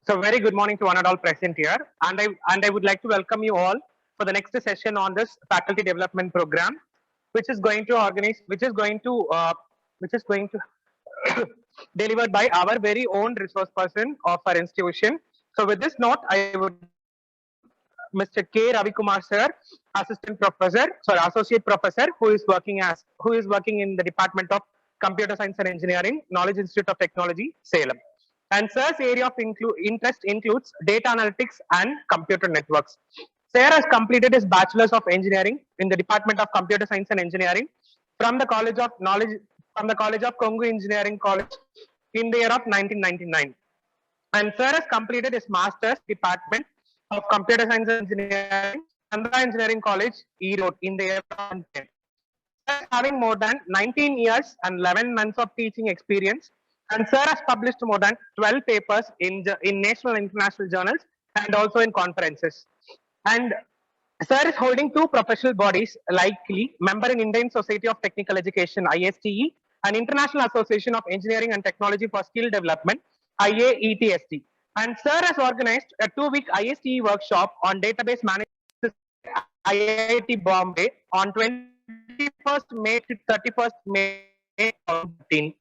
So very good morning to one and all present here, and I would like to welcome you all for the next session on this faculty development program, which is going to organize, which is going to delivered by our very own resource person of our institution. So with this note, I would like to welcome Mr. K. Ravikumar sir, assistant professor, sorry, associate professor, who is working in the Department of Computer Science and Engineering, Knowledge Institute of Technology, Salem. And sir's area of interest includes data analytics and computer networks. Sir has completed his Bachelor's of Engineering in the Department of Computer Science and Engineering from the College of Knowledge from the College of Kongu Engineering College in the year of 1999. And sir has completed his Master's Department of Computer Science and Engineering, Chandra Engineering College, Erode in the year of 2010. Sir having more than 19 years and 11 months of teaching experience, and sir has published more than 12 papers in national and international journals and also in conferences. And sir is holding two professional bodies, likely member in Indian Society of Technical Education (ISTE) and International Association of Engineering and Technology for Skill Development (IAETST). And sir has organized a 2-week ISTE workshop on database management at IIT Bombay on 21st May to 31st May 2015.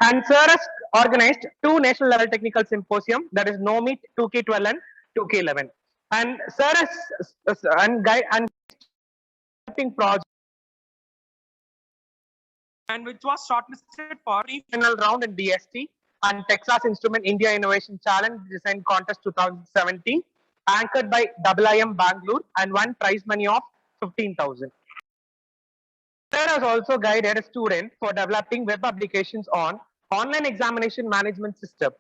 And sir has organized two national level technical symposium, that is NOMEET 2K12 and 2K11. And sir has and guide and project, and which was shortlisted for pre-final round in DST and Texas Instrument India Innovation Challenge Design Contest 2017, anchored by IIM Bangalore, and won prize money of 15,000. Sir has also guided a student for developing web applications on online examination management system.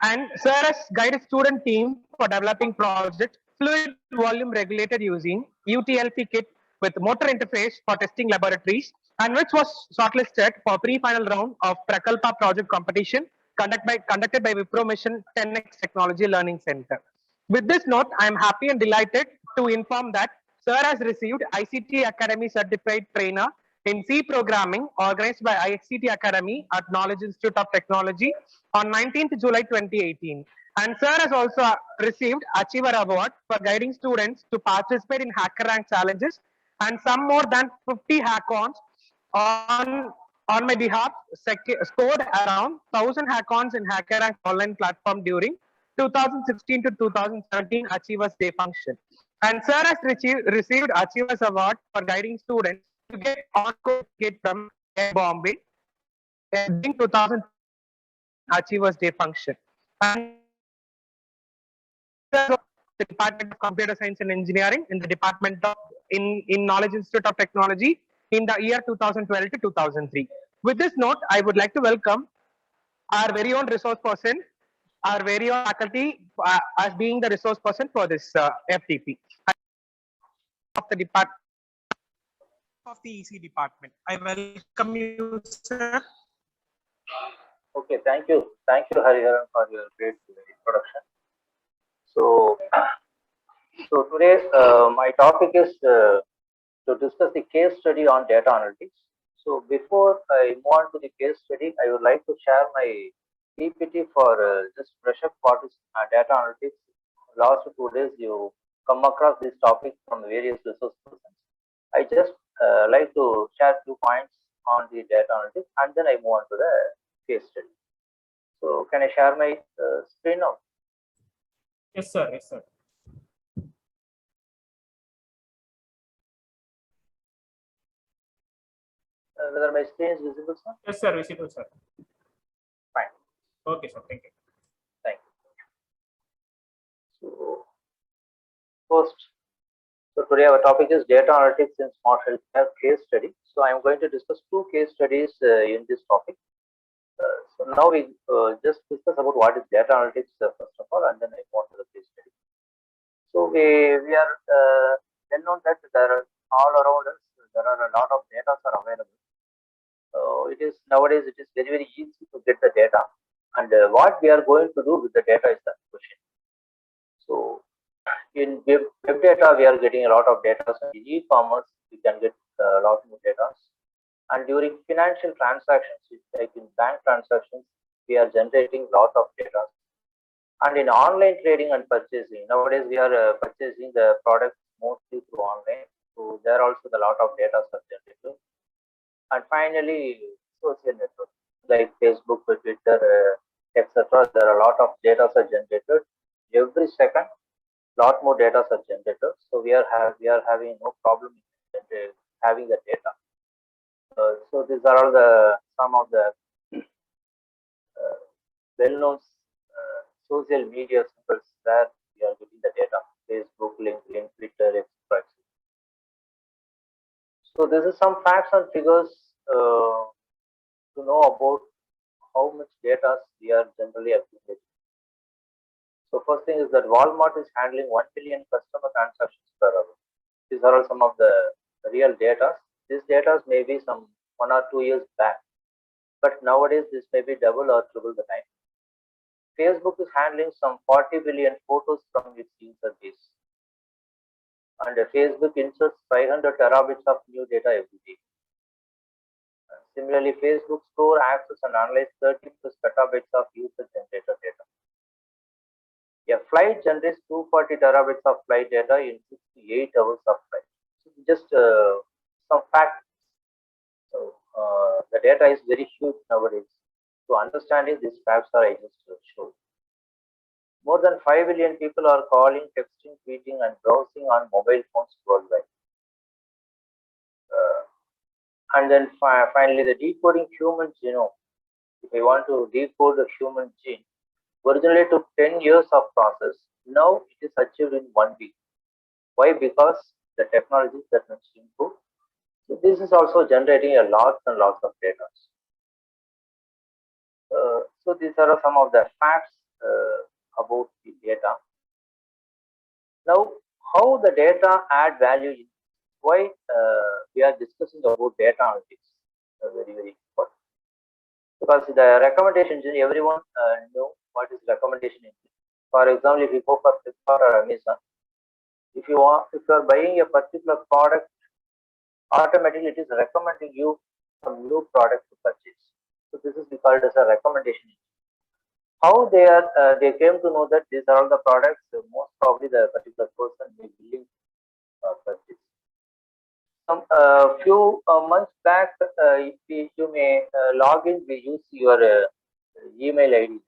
And sir has guided student team for developing project fluid volume regulated using UTLP kit with motor interface for testing laboratories, and which was shortlisted for pre-final round of Prakalpa project competition conducted by Wipro Mission 10x Technology Learning Center. With this note, I am happy and delighted to inform that Sir has received ICT Academy Certified Trainer in C Programming organized by ICT Academy at Knowledge Institute of Technology on 19th July 2018. And Sir has also received Achiever Award for guiding students to participate in HackerRank challenges and some more than 50 hackathons on on my behalf, scored around 1,000 hackathons in HackerRank online platform during 2016 to 2017 Achievers Day function. And Sir has received Achievers Award for guiding students to get on-code kit from Bombay during 2000 Achievers Day function. And the Department of Computer Science and Engineering in the Department of in Knowledge Institute of Technology in the year 2012 to 2003. With this note, I would like to welcome our very own resource person, our very own faculty, as being the resource person for this FTP of the department of the EC department. I welcome you, sir. Okay, thank you, Hariharan, for your great introduction. So today my topic is to discuss the case study on data analytics. So before I move on to the case study, I would like to share my PPT for just brush up what is data analytics. Last 2 days, you come across this topic from various resource persons. I just like to share few points on the data analytics, and then I move on to the case study. So can I share my screen now? Yes, sir. Yes, sir. Whether my screen is visible, sir? Yes, sir. Visible, sir. Fine. Okay, sir. Thank you. Thank you. So first, so today our topic is data analytics in smart healthcare case study. So I am going to discuss 2 case studies in this topic. So now we just discuss about what is data analytics first of all, and then I move on to the case study. So we are well known that there are all around us there are a lot of data are available. So it is nowadays it is very easy to get the data, and what we are going to do with the data is the question. So in web data we are getting a lot of data. So in e-commerce we can get a lot more data. And during financial transactions, like in bank transactions, we are generating lot of data. And in online trading and purchasing, nowadays we are purchasing the products mostly through online. So there also the lot of data are generated. And finally, social networks like Facebook, Twitter, etc. There are a lot of data are generated every second. Lot more data are generated. So we are having no problem in having the data. So these are all the some of the well-known social media symbols where we are getting the data: Facebook, LinkedIn, Twitter, etc. So this is some facts and figures to know about how much data we are generally accumulating. So first thing is that Walmart is handling 1 billion customer transactions per hour. These are all some of the real data. This data may be some 1 or 2 years back, but nowadays this may be double or triple the time. Facebook is handling some 40 billion photos from its user base. And Facebook inserts 500 terabits of new data every day. Similarly, Facebook store, access and analyze 30 plus petabytes of user-generated data. A flight generates 240 terabytes of flight data in 68 hours of flight. So just some facts. So the data is very huge nowadays. To understanding these facts, I just showed. More than 5 billion people are calling, texting, tweeting, and browsing on mobile phones worldwide. And then finally, the decoding human genome. If I want to decode the human gene, originally took 10 years of process. Now it is achieved in 1 week. Why? Because the technology that much improved. So this is also generating a lots and lots of data. So these are some of the facts about the data. Now, how the data add value? Why we are discussing about data analytics? Very very important, because the recommendation engine, everyone know what is recommendation engine. For example, if you go for Flipkart or Amazon, if you are buying a particular product, automatically it is recommending you some new product to purchase. So this is called as a recommendation engine. How they came to know that these are all the products most probably the particular person may be willing to purchase. Some few months back, you may log in. We use your email ID.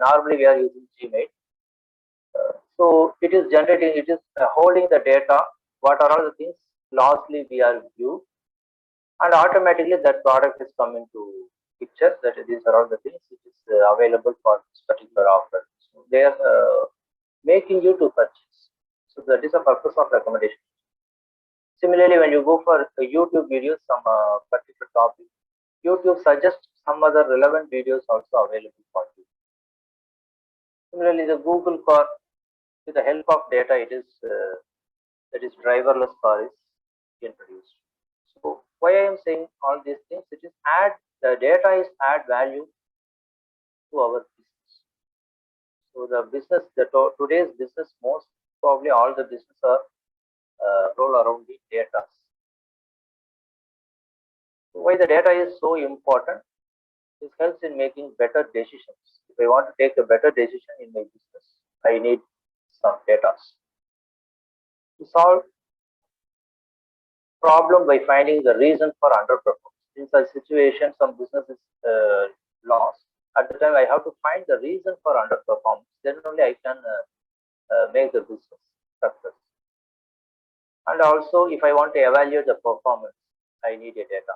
Normally we are using Gmail. So it is generating. It is holding the data. What are all the things lastly we are viewed, and automatically that product is coming to picture. That these are all the things which is available for this particular offer. So they are making you to purchase. So that is the purpose of recommendation. Similarly, when you go for YouTube videos, some particular topic, YouTube suggests some other relevant videos also available for you. Similarly, the Google car, with the help of data, it is that is driverless car is introduced. So why I am saying all these things? It is the data is add value to our business. So the business, today's business, most probably all the business are roll around the data. So why the data is so important? This helps in making better decisions. If I want to take a better decision in my business, I need some data. To solve problem by finding the reason for underperformance. In such situation, some business is lost. At the time, I have to find the reason for underperformance. Then only I can make the business success. And also, if I want to evaluate the performance, I need a data.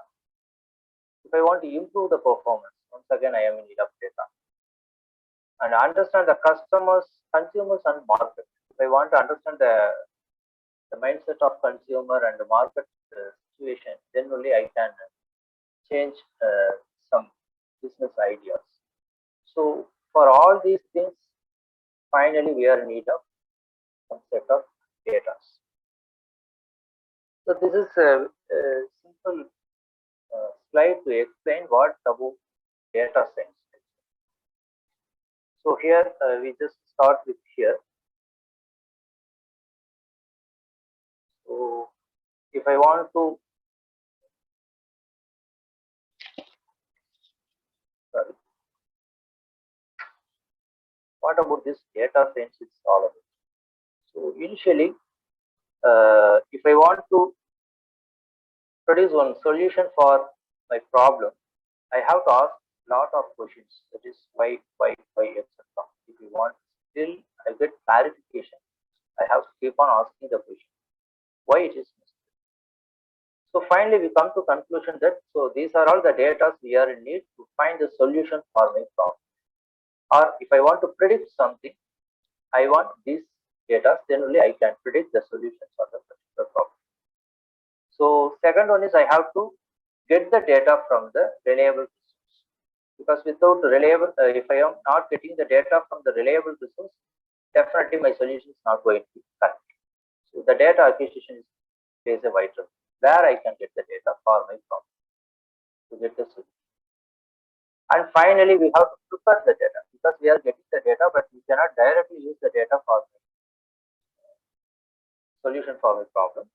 If I want to improve the performance, once again, I am in need of data. And understand the customers, consumers, and market. If I want to understand the mindset of consumer and the market situation, then only I can change some business ideas. So for all these things, finally we are in need of some set of data. So this is a simple slide to explain what about data science. So here we just start with here. So if I want to, sorry. what about this data science is all about? So initially, if I want to produce one solution for my problem, I have to ask lot of questions. That is why, etc. If you want, still I get clarification, I have to keep on asking the question why it is necessary. So finally, we come to conclusion that these are all the data we are in need to find the solution for my problem. Or if I want to predict something, I want these data, then only I can predict the solution for the particular problem. So second one is I have to get the data from the reliable resource, because without reliable, if I am not getting the data from the reliable resource, definitely my solution is not going to be correct. So the data acquisition plays a vital role. Where I can get the data for my problem to get the solution. And finally, we have to prepare the data, because we are getting the data, but we cannot directly use the data for the solution for my problem.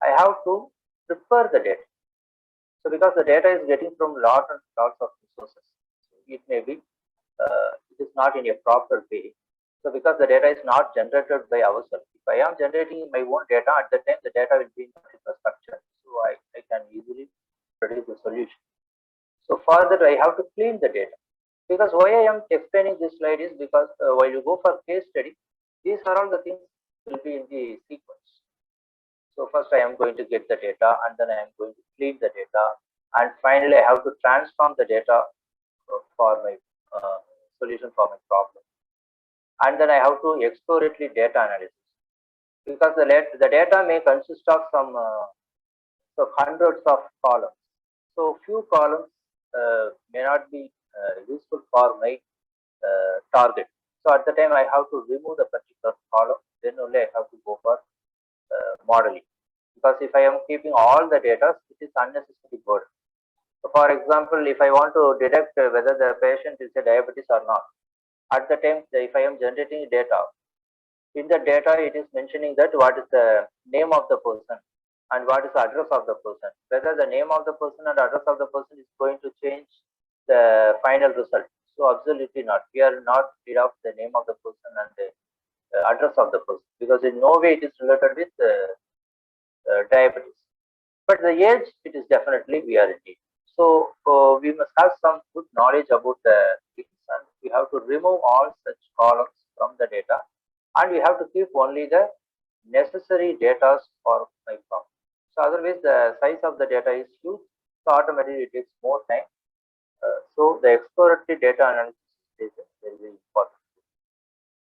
I have to prepare the data. So because the data is getting from lots and lots of resources, it may be it is not in a proper way. So because the data is not generated by ourselves, if I am generating my own data, at the time the data will be in particular structure, so I can easily produce the solution. So for that I have to clean the data. Because why I am explaining this slide is because while you go for case study, these are all the things will be in the sequence. So first I am going to get the data, and then I am going to clean the data, and finally I have to transform the data for my solution for my problem. And then I have to exploratory data analysis, because the data may consist of some hundreds of columns. So few columns may not be useful for my target. So at the time I have to remove the particular column, then only I have to go for modeling. Because if I am keeping all the data, it is unnecessary burden. So for example, if I want to detect whether the patient is a diabetes or not, at the time if I am generating data, in the data it is mentioning that what is the name of the person and what is the address of the person. Whether the name of the person and address of the person is going to change the final result. So absolutely not. We are not rid of the name of the person and the address of the person, because in no way it is related with diabetes. But the age, it is definitely we are in need. So we must have some good knowledge about the things, and we have to remove all such columns from the data, and we have to keep only the necessary data for my problem. So otherwise the size of the data is huge, so automatically it takes more time. So the exploratory data analysis is very, very important.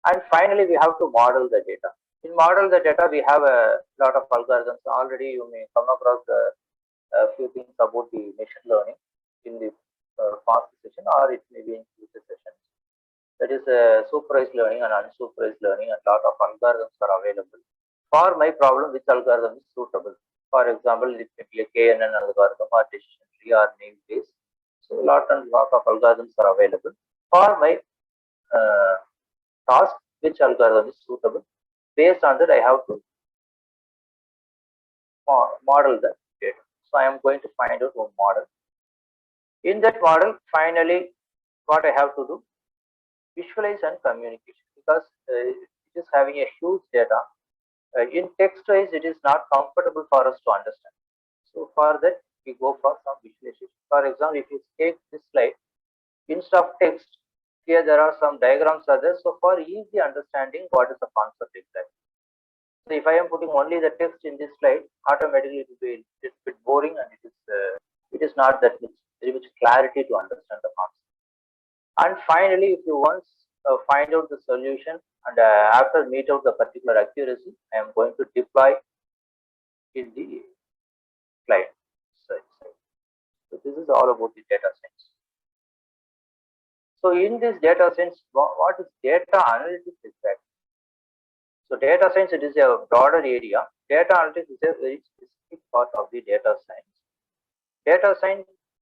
And finally we have to model the data. In model the data, we have a lot of algorithms. Already you may come across a few things about the machine learning in the past session, or it may be in future sessions. That is supervised learning and unsupervised learning, and lot of algorithms are available. For my problem, which algorithm is suitable? For example, it may be a KNN algorithm or decision tree or name based. So lot of algorithms are available. For my task, which algorithm is suitable? Based on that, I have to model the data. So I am going to find out one model. In that model, finally, what I have to do? Visualize and communication, because it is having a huge data. In text wise, it is not comfortable for us to understand. So for that, we go for some visualization. For example, if you take this slide, instead of text, here there are some diagrams are there. So for easy understanding, what is the concept exactly? So if I am putting only the text in this slide, automatically it will be a little bit boring, and it is not that very much clarity to understand the concept. And finally, if you once find out the solution, and after meet out the particular accuracy, I am going to deploy in the slide. So this is all about the data science. So in this data science, what is data analytics exactly? So data science, it is a broader area. Data analytics is a very specific part of the data science. Data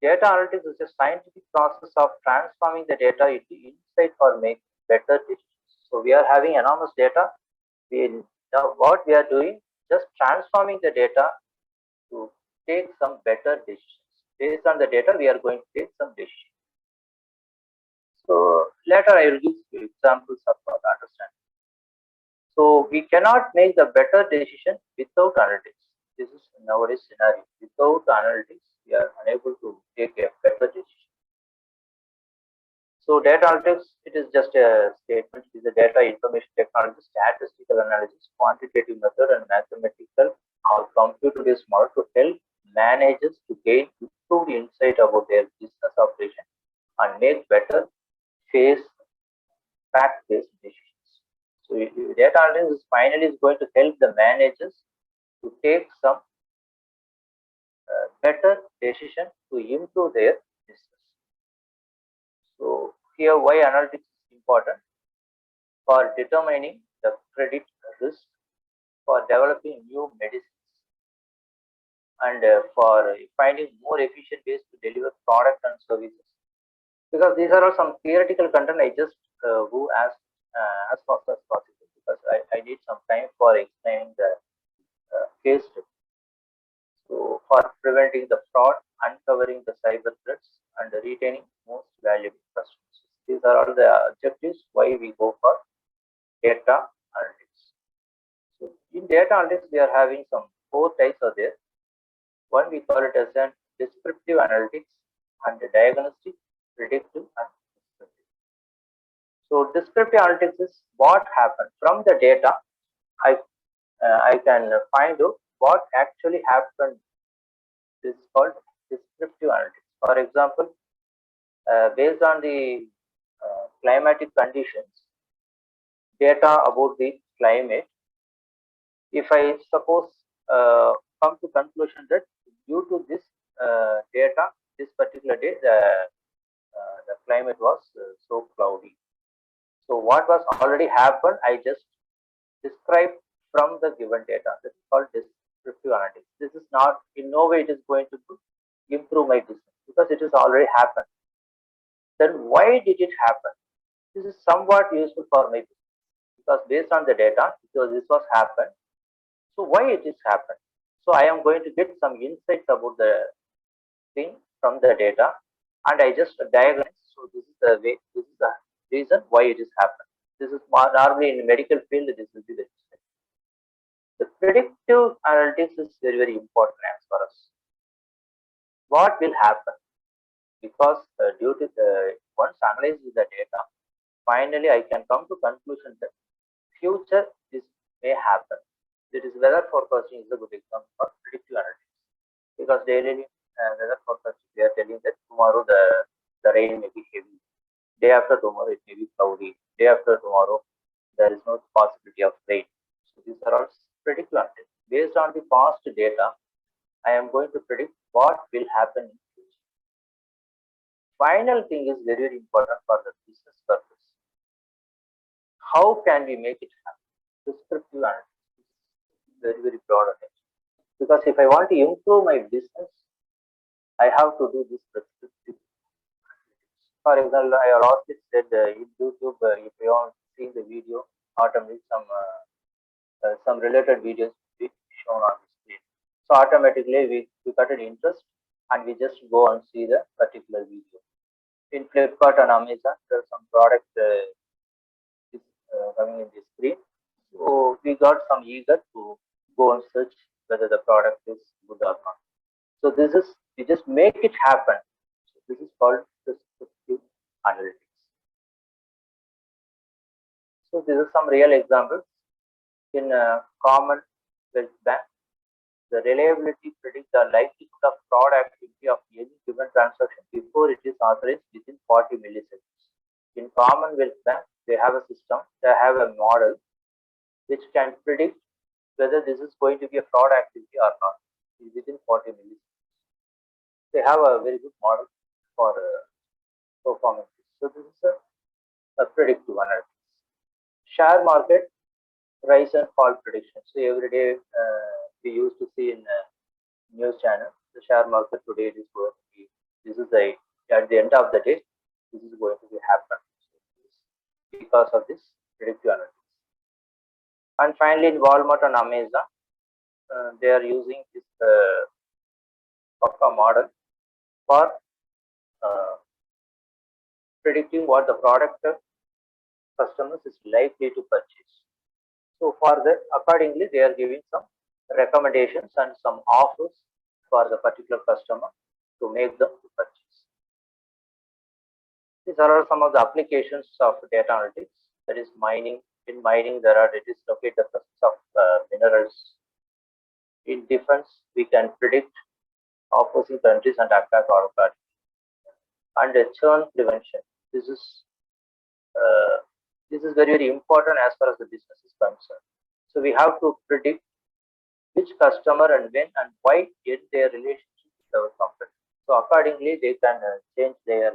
analytics is a scientific process of transforming the data into insight for making better decisions. So we are having enormous data. Now what we are doing, just transforming the data to take some better decisions. Based on the data, we are going to take some decisions. So later I will give you examples of for understanding. So we cannot make the better decision without analytics. This is nowadays scenario. Without analytics, we are unable to take a better decision. So data analytics, it is just a statement. It is a data information technology, statistical analysis, quantitative method, and mathematical or computer-based model to help managers to gain improved insight about their business operation and make better fact-based decisions. So data analytics finally is going to help the managers to take some better decision to improve their business. So here why analytics is important: for determining the credit risk, for developing new medicines, and for finding more efficient ways to deliver product and services. Because these are all some theoretical content, I just go as fast as possible because I need some time for explaining the case study. So for preventing the fraud, uncovering the cyber threats, and retaining most valuable customers. These are all the objectives why we go for data analytics. So in data analytics, we are having some 4 types are there. One we call it as an descriptive analytics, and diagnostic, predictive, and descriptive. So descriptive analytics is what happened from the data. I can find out what actually happened. This is called descriptive analytics. For example, based on the climatic conditions, data about the climate, if I suppose come to conclusion that due to this data, this particular day, the climate was so cloudy. So what was already happened, I just describe from the given data. This is called descriptive analytics. This is not in no way it is going to improve my business because it has already happened. Then why did it happen? This is somewhat useful for my business because based on the data, because this was happened. So why it is happened? So I am going to get some insights about the thing from the data, and I just diagnose. So this is the way. This is the reason why it is happened. This is normally in the medical field. This will be the mistake. The predictive analytics is very, very important as for us. What will happen? Because due to once analyzing the data, finally I can come to conclusion that future this may happen. That is weather forecasting is a good example for predictive analytics. Because daily weather forecasting, they are telling that tomorrow the rain may be heavy. Day after tomorrow it may be cloudy. Day after tomorrow there is no possibility of rain. So these are all predictive analytics. Based on the past data, I am going to predict what will happen in future. Final thing is very, very important for the business purpose. How can we make it happen? Descriptive analytics is very, very broad attention. Because if I want to improve my business, I have to do this prescriptive. For example, I already said in YouTube, if you want to see the video, automatically some related videos will be shown on the screen. So automatically we got an interest and we just go and see the particular video. In Flipkart and Amazon, there are some product coming in the screen. So we got some eager to go and search whether the product is good or not. So this is, we just make it happen. So this is called descriptive analytics. So these are some real examples. In Commonwealth Bank, the reliability predicts the likelihood of fraud activity of any given transaction before it is authorized within 40 milliseconds. In Commonwealth Bank, they have a system, they have a model which can predict whether this is going to be a fraud activity or not within 40 milliseconds. They have a very good model for performance. So this is a predictive analytics. Share market rise and fall prediction. So every day we used to see in news channel the share market today is going to be, this is the at the end of the day this is going to be happen because of this predictive analytics. And finally in Walmart and Amazon they are using this Kafka model for predicting what the product customers is likely to purchase. So for that, accordingly, they are giving some recommendations and some offers for the particular customer to make them to purchase. These are some of the applications of data analytics. That is mining. In mining, it is locate the presence of minerals. In defense, we can predict opposing countries and attack our country. And churn prevention. This is very, very important as far as the business is concerned. So we have to predict which customer and when and why in their relationship with our company. So accordingly, they can change their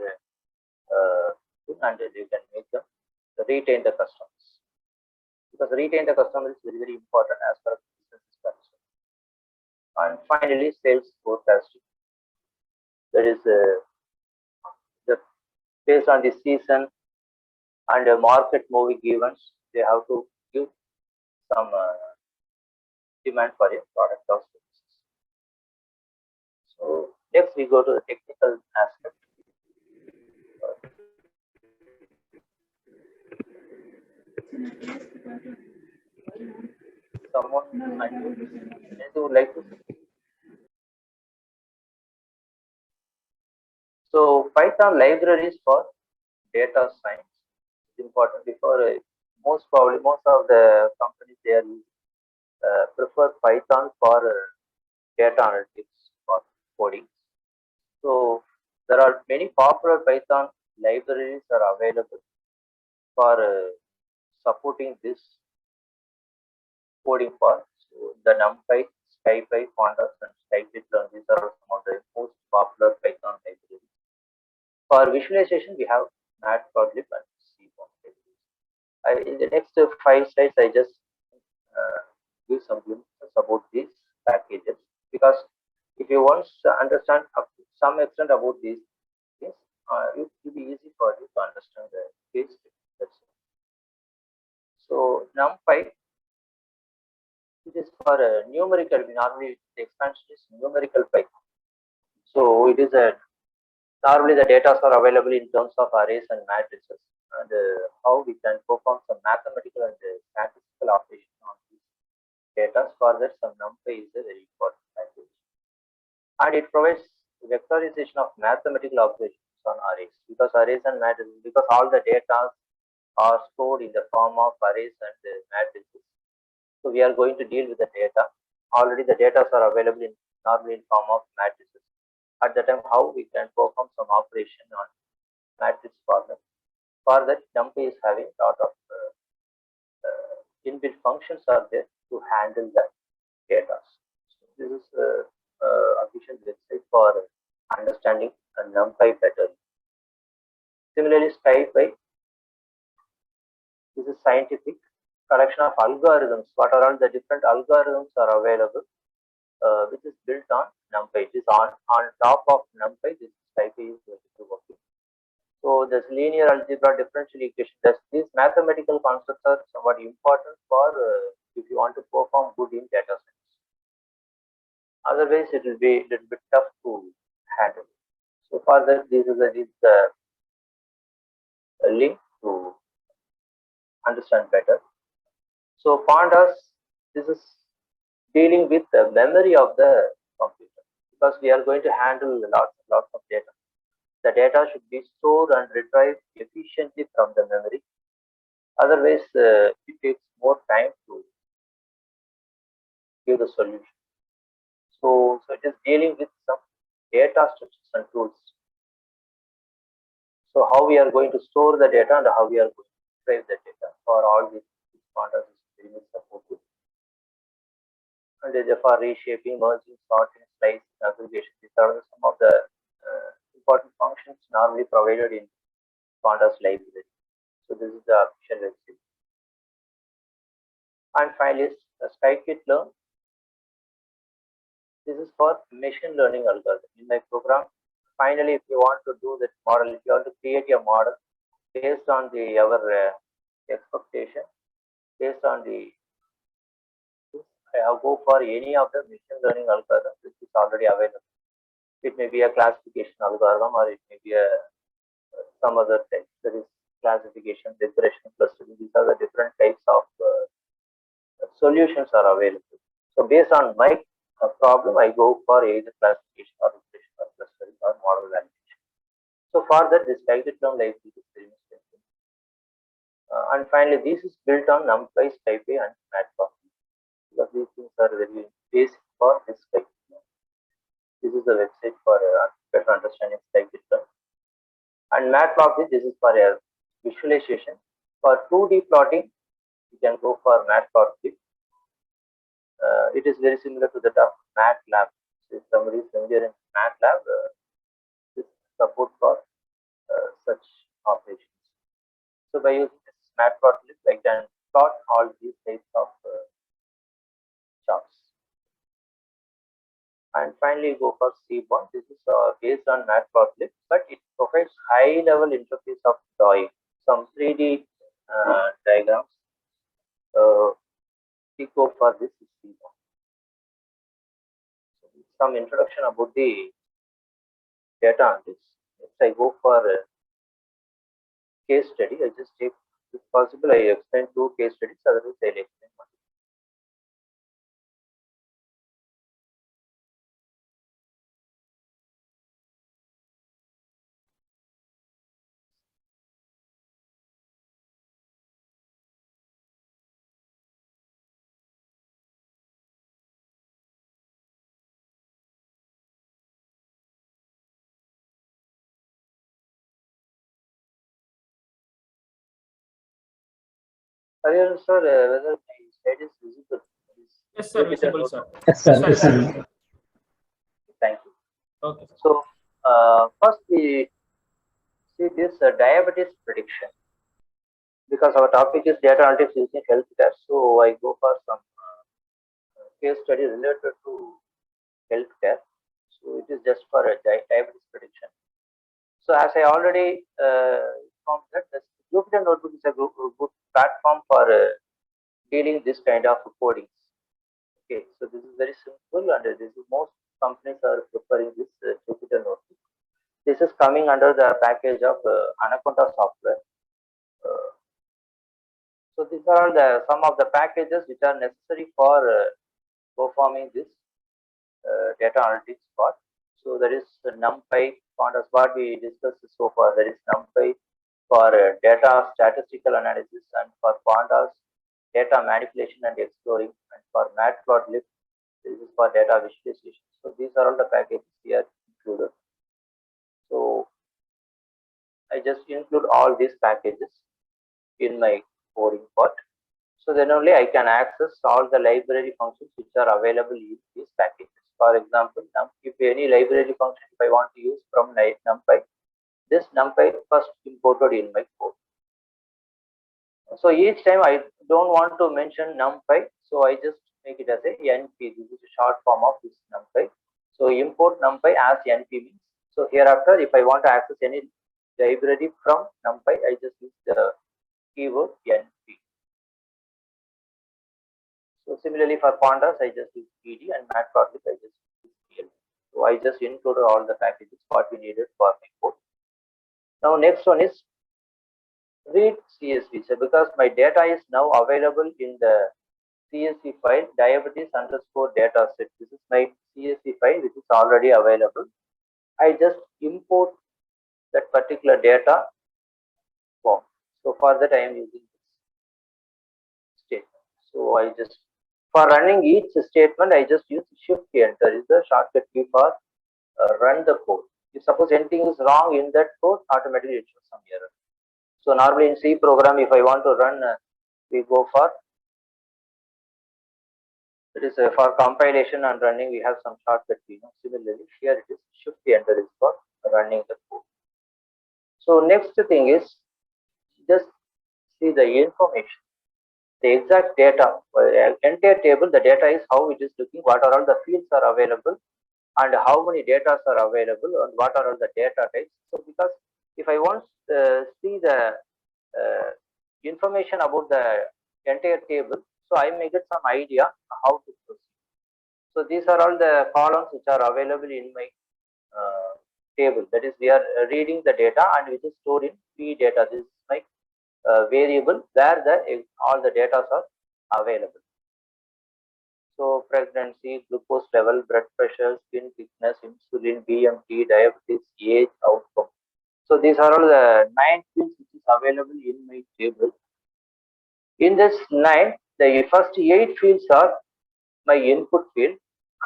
thing and they can make them retain the customers. Because retain the customer is very, very important as far as business is concerned. And finally, sales forecasting. That is based on the season and market moving events, they have to give some demand for a product or services. So next we go to the technical aspect. Someone would like to say? So Python libraries for data science is important. Before most of the companies they are prefer Python for data analytics for coding. So there are many popular Python libraries are available for supporting this coding part. So the NumPy, SciPy, Pandas, and scikit-learn, these are some of the most popular Python libraries. For visualization, we have Matplotlib and Seaborn. In the next 5 slides, I just give some glimpses about these packages, because if you want to understand up to some extent about these things, it will be easy for you to understand the case. So NumPy, it is for numerical. We normally the expansion is numerical Python. So it is normally the data are available in terms of arrays and matrices, and how we can perform some mathematical and statistical operation on these data. For that, some NumPy is a very important package, and it provides vectorization of mathematical operations on arrays, because arrays and matrices, because all the data are stored in the form of arrays and matrices. So we are going to deal with the data. Already the data are available normally in form of matrices. At the time, how we can perform some operation on matrix format. For that, NumPy is having a lot of inbuilt functions are there to handle the data. So this is official website for understanding NumPy better. Similarly, SciPy, this is scientific collection of algorithms. What are all the different algorithms are available, which is built on NumPy. It is on top of NumPy. This SciPy is going to be working. So this linear algebra, differential equation, these mathematical concepts are somewhat important for if you want to perform good in data science. Otherwise, it will be a little bit tough to handle. So for that, this is a link to understand better. So Pandas, this is dealing with the memory of the computer, because we are going to handle lots of data. The data should be stored and retrieved efficiently from the memory. Otherwise, it takes more time to give the solution. So it is dealing with some data structures and tools. So how we are going to store the data and how we are going to retrieve the data, for all these Pandas is very much supported. And therefore, reshaping, merging, sorting, slicing, aggregation, these are some of the important functions normally provided in Pandas library. So this is the official website. And finally, scikit-learn. This is for machine learning algorithm. In my program, finally, if you want to do that model, if you want to create a model based on our expectation, based on I go for any of the machine learning algorithms which is already available. It may be a classification algorithm, or it may be a some other types. There is classification, regression, clustering. These are the different types of solutions are available. So based on my problem, I go for either classification or regression or clustering or model validation. So for that, this scikit-learn library is very much helpful. And finally, this is built on NumPy, SciPy, and Matplotlib, because these things are very basic for this scikit-learn. This is the website for better understanding scikit-learn. And Matplotlib, this is for a visualization. For 2D plotting, you can go for Matplotlib. It is very similar to that of MATLAB. So if somebody is familiar in MATLAB, this support for such operations. So by using this Matplotlib, I can plot all these types of charts. And finally, go for Seaborn. This is based on Matplotlib, but it provides high-level interface of drawing, some 3D diagrams. We go for this Seaborn. Some introduction about the data analytics. Next, I go for a case study. I just take, if possible, I explain 2 case studies. Otherwise, I'll explain one. Earlier, sir, whether my slide is visible? Yes, sir, visible, sir. Yes, sir. Yes, sir. Thank you. Okay. So, first we see this diabetes prediction, because our topic is data analytics using healthcare. So, I go for some case study related to healthcare. So, it is just for a diabetes prediction. So, as I already informed that the Jupyter Notebook is a good platform for dealing this kind of codings. Okay, so this is very simple, and this is most companies are preferring this Jupyter Notebook. This is coming under the package of Anaconda software. So these are all some of the packages which are necessary for performing this data analytics part. So there is NumPy, Pandas, what we discussed so far. There is NumPy for data statistical analysis, and for Pandas, data manipulation and exploring, and for Matplotlib, this is for data visualization. So these are all the packages here included. So I just include all these packages in my coding part. So then only I can access all the library functions which are available in these packages. For example, if any library function if I want to use from NumPy, this NumPy first imported in my code. So each time I don't want to mention NumPy, so I just make it as a NP. This is a short form of this NumPy. So import NumPy as NP means. So hereafter, if I want to access any library from NumPy, I just use the keyword NP. So similarly for Pandas, I just use PD, and Matplotlib I just use PL. So I just included all the packages what we needed for my code. Now next one is read CSV. So because my data is now available in the CSV file diabetes underscore data set. This is my CSV file which is already available. I just import that particular data form. So for that I am using this statement. So I just, for running each statement, I just use shift enter is the shortcut key for run the code. If suppose anything is wrong in that code, automatically it shows some error. So normally in C program, if I want to run, we go for, it is for compilation and running, we have some shortcut key. Similarly, here it is shift enter is for running the code. So next thing is just see the information, the exact data, entire table, the data is how it is looking, what are all the fields are available, and how many data are available, and what are all the data types. So because if I want to see the information about the entire table, so I may get some idea how to proceed. So these are all the columns which are available in my table. That is, we are reading the data and which is stored in P data. This is my variable where all the data are available. So pregnancy, glucose level, blood pressure, skin thickness, insulin, BMT, diabetes, age, outcome. So these are all the 9 fields which is available in my table. In this 9, the first 8 fields are my input field,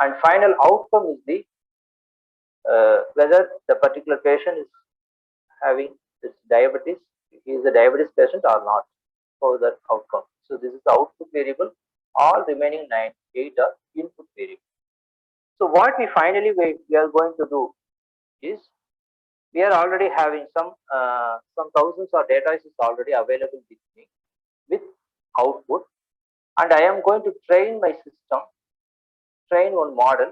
and final outcome is the whether the particular patient is having this diabetes, if he is a diabetes patient or not, for the outcome. So this is the output variable. All remaining 8 are input variable. So what we are going to do is, we are already having some thousands of data is already available with me with output, and I am going to train my system, train one model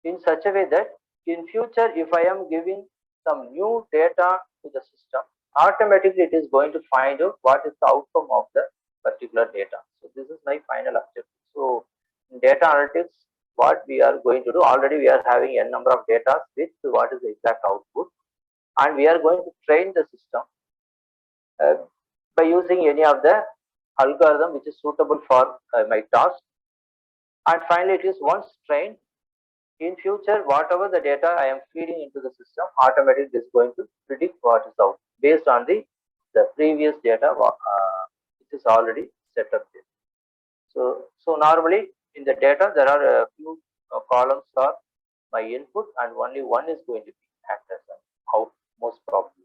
in such a way that in future, if I am giving some new data to the system, automatically it is going to find out what is the outcome of the particular data. So this is my final objective. So in data analytics, what we are going to do, already we are having n number of data with what is the exact output, and we are going to train the system by using any of the algorithm which is suitable for my task. And finally, it is once trained, in future, whatever the data I am feeding into the system, automatically is going to predict what is out based on the previous data which is already set up there. So normally in the data there are a few columns are my input, and only one is going to be act as an out, most probably.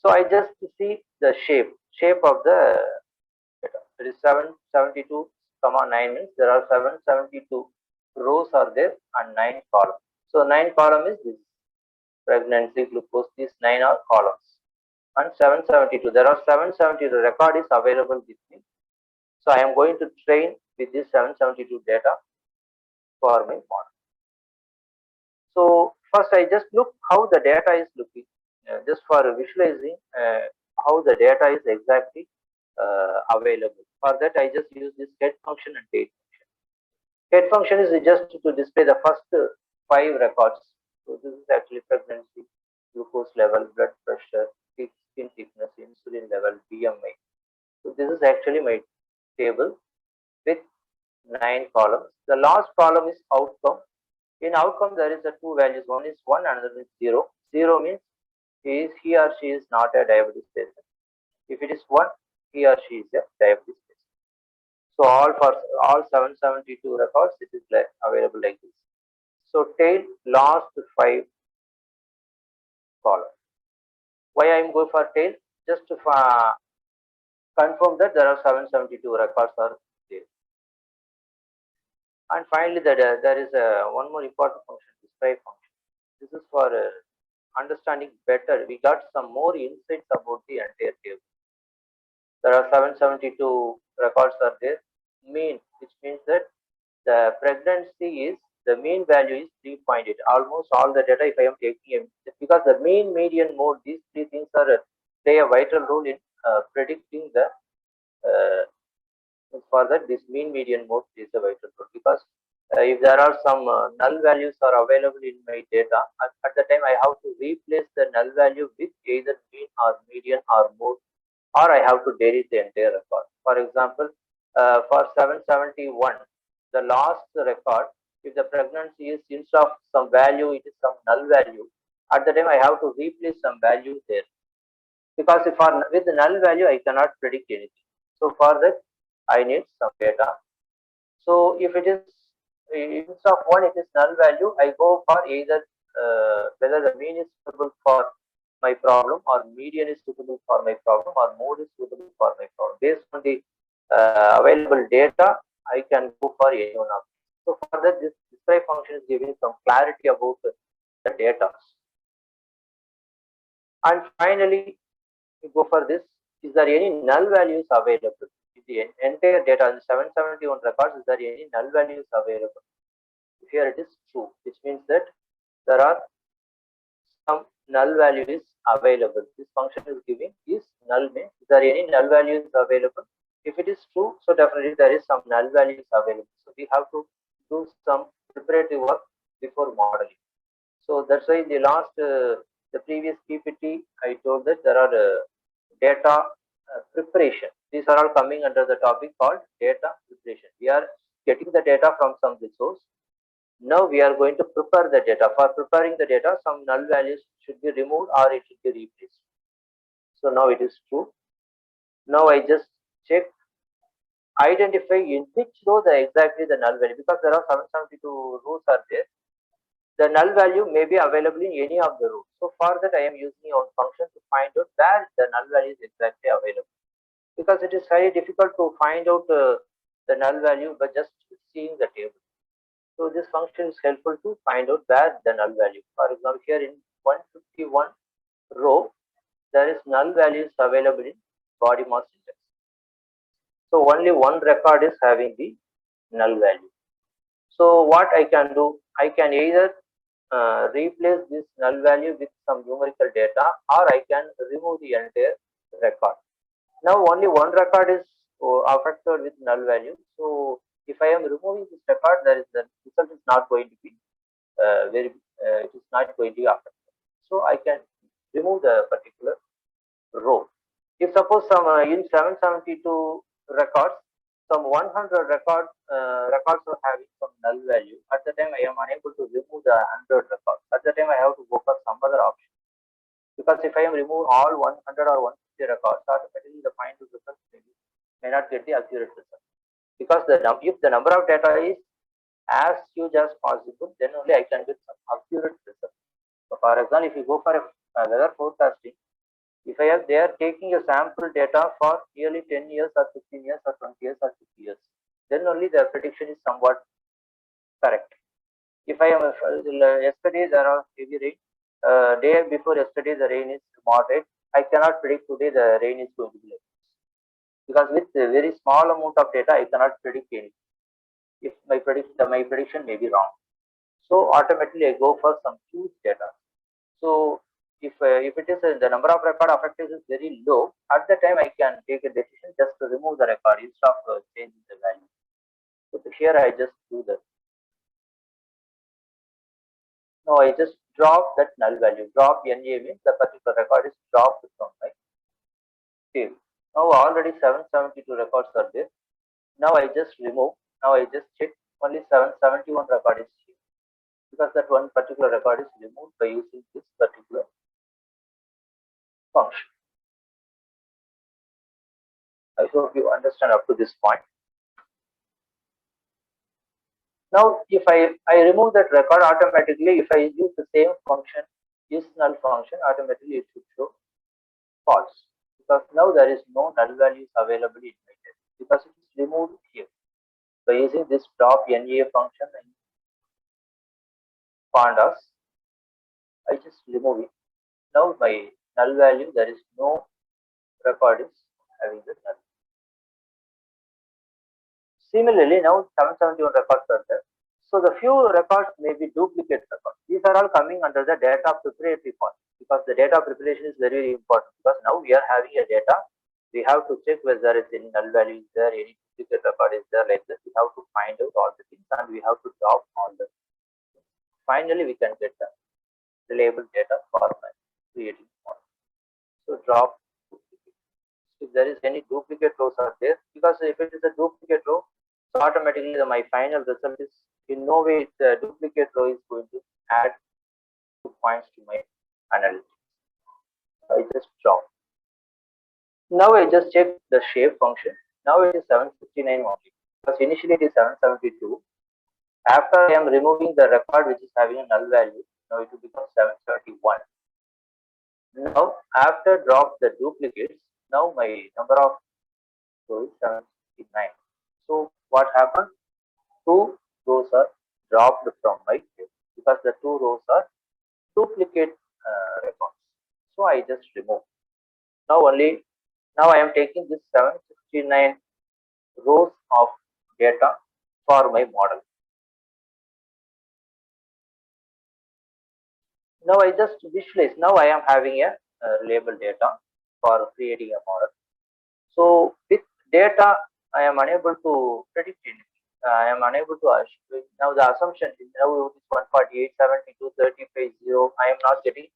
So I just see the shape of the data. There is 772, 9 means there are 772 rows are there and 9 columns. So 9 column is this pregnancy, glucose, these 9 are columns, and 772, there are 772 record is available with me. So I am going to train with this 772 data for my model. So first I just look how the data is looking, just for visualizing how the data is exactly available. For that I just use this get function and date function. Get function is just to display the first 5 records. So this is actually pregnancy, glucose level, blood pressure, skin thickness, insulin level, BMI. So this is actually my table with 9 columns. The last column is outcome. In outcome, there is a 2 values. One is 1, another is 0. 0 means he or she is not a diabetes patient. If it is 1, he or she is a diabetes patient. So all 772 records, it is available like this. So tail last 5 columns. Why I am going for tail? Just to confirm that there are 772 records are there. And finally, there is one more important function, describe function. This is for understanding better. We got some more insights about the entire table. There are 772 records are there. Mean, which means that the pregnancy is, the mean value is 3.8. Almost all the data, if I am taking, because the mean, median, mode, these 3 things are play a vital role in predicting the for that this mean, median, mode is a vital role, because if there are some null values are available in my data, at the time I have to replace the null value with either mean or median or mode, or I have to delete the entire record. For example, for 771, the last record, if the pregnancy is instead of some value, it is some null value, at the time I have to replace some value there, because if with the null value I cannot predict anything. So for that I need some data. So if it is instead of 1, it is null value, I go for either whether the mean is suitable for my problem, or median is suitable for my problem, or mode is suitable for my problem. Based on the available data, I can go for any one of them. So for that, this describe function is giving some clarity about the data. And finally, we go for this. Is there any null values available? The entire data in 771 records, is there any null values available? Here it is true, which means that there are some null value is available. This function is giving is null means, is there any null values available? If it is true, so definitely there is some null values available. So we have to do some preparatory work before modeling. So that's why the previous PPT, I told that there are data preparation. These are all coming under the topic called data preparation. We are getting the data from some resource. Now we are going to prepare the data. For preparing the data, some null values should be removed or it should be replaced. So now it is true. Now I just check, identify in which row exactly the null value, because there are 772 rows are there. The null value may be available in any of the rows. So for that, I am using one function to find out where the null value is exactly available. Because it is very difficult to find out the null value by just seeing the table. So this function is helpful to find out where the null value. For example, here in 151 row, there is null values available in body mass index. So only one record is having the null value. So what I can do, I can either replace this null value with some numerical data, or I can remove the entire record. Now only one record is affected with null value. So if I am removing this record, the result is not going to be it is not going to be affected. So I can remove the particular row. If suppose some in 772 records, some 100 records are having some null value. At the time I am unable to remove the 100 records. At the time I have to go for some other option. Because if I am remove all 100 or 150 records, automatically the final result may not get the accurate result. Because if the number of data is as huge as possible, then only I can get some accurate result. So for example, if you go for a weather forecasting, if they are taking a sample data for nearly 10 years or 15 years or 20 years or 50 years, then only the prediction is somewhat correct. If I am yesterday there are heavy rain, day before yesterday the rain is moderate, I cannot predict today the rain is going to be like this. Because with a very small amount of data, I cannot predict anything. If my prediction may be wrong, so automatically I go for some huge data. So if it is the number of record affected is very low, at the time I can take a decision just to remove the record instead of changing the value. So here I just do that. Now I just drop that null value. Drop NA means the particular record is dropped from my table. Now already 772 records are there. Now I just remove. Now I just check, only 771 record is here, because that one particular record is removed by using this particular function. I hope you understand up to this point. Now if I remove that record, automatically if I use the same function, use null function, automatically it should show false, because now there is no null values available in my test, because it is removed here. By using this drop NA function in pandas, I just remove it. Now my null value, there is no record is having the null. Similarly, now 771 records are there. So the few records may be duplicate records. These are all coming under the data preparatory part, because the data preparation is very, very important, because now we are having a data. We have to check whether there is any null value is there, any duplicate record is there, like this. We have to find out all the things and we have to drop all the things. Finally, we can get the reliable data for creating model. So drop duplicate. If there is any duplicate rows are there, because if it is a duplicate row, so automatically my final result is in no way the duplicate row is going to add 2 points to my analytics. I just drop. Now I just check the shape function. Now it is 759 only, because initially it is 772. After I am removing the record which is having a null value, now it will become 731. Now after drop the duplicates, now my number of rows is 769. So what happened? 2 rows are dropped from my table, because the 2 rows are duplicate records. So I just remove. Now I am taking this 769 rows of data for my model. Now I just visualize. Now I am having a label data for creating a model. So with data, I am unable to predict anything. I am unable to achieve. Now the assumption is now it is 148, 72, 35, 0. I am not getting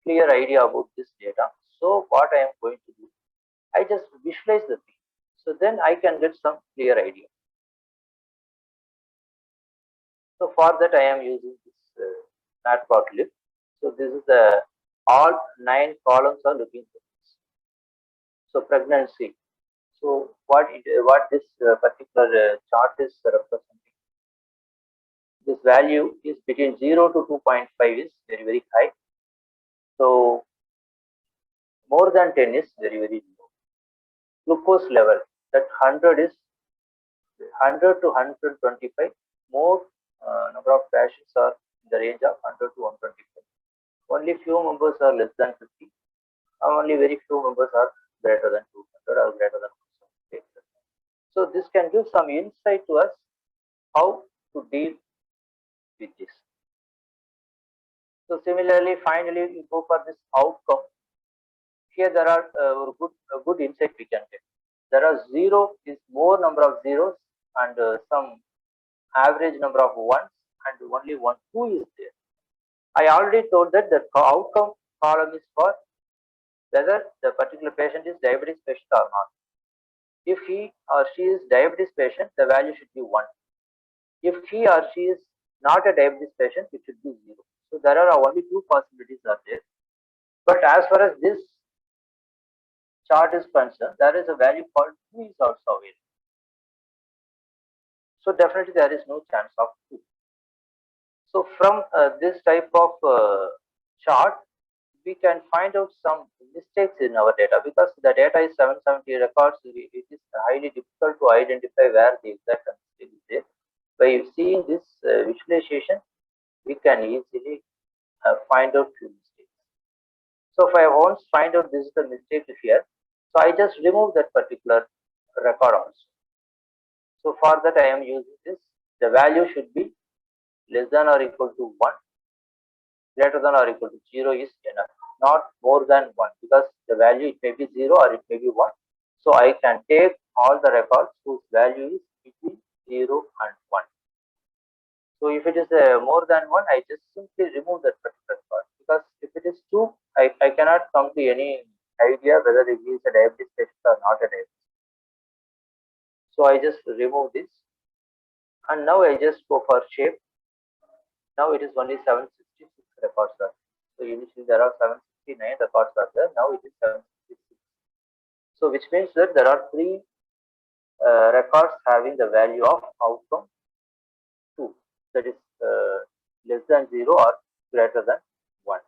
clear idea about this data. So what I am going to do, I just visualize the thing. So then I can get some clear idea. So for that I am using this matplotlib. So this is the all 9 columns are looking for this. So pregnancy. So what this particular chart is representing. This value is between 0 to 2.5 is very high. So more than 10 is very low. Glucose level, that 100 is 100 to 125. More number of patients are in the range of 100 to 125. Only few members are less than 50. Only very few members are greater than 200 or greater than 200. So this can give some insight to us how to deal with this. So similarly, finally, we go for this outcome. Here there are a good insight we can get. There are 0 is more number of zeros and some average number of ones and only 1 2 is there. I already told that the outcome column is for whether the particular patient is diabetes patient or not. If he or she is diabetes patient, the value should be 1. If he or she is not a diabetes patient, it should be 0. So there are only 2 possibilities are there. But as far as this chart is concerned, there is a value called 2 is also available. So definitely there is no chance of 2. So from this type of chart, we can find out some mistakes in our data because the data is 770 records. It is highly difficult to identify where the exact mistake is there. By seeing this visualization, we can easily find out few mistakes. So if I once find out this is the mistake here, so I just remove that particular record also. So for that I am using this. The value should be less than or equal to 1, greater than or equal to 0 is enough, not more than 1, because the value it may be 0 or it may be 1. So I can take all the records whose value is between 0 and 1. So if it is more than 1, I just simply remove that particular record, because if it is 2, I cannot come to any idea whether it is a diabetes patient or not a diabetes. So I just remove this, and now I just go for shape. Now it is only 766 records are. So initially there are 769 records are there. Now it is 766. So which means that there are 3 records having the value of outcome 2, that is less than 0 or greater than 1.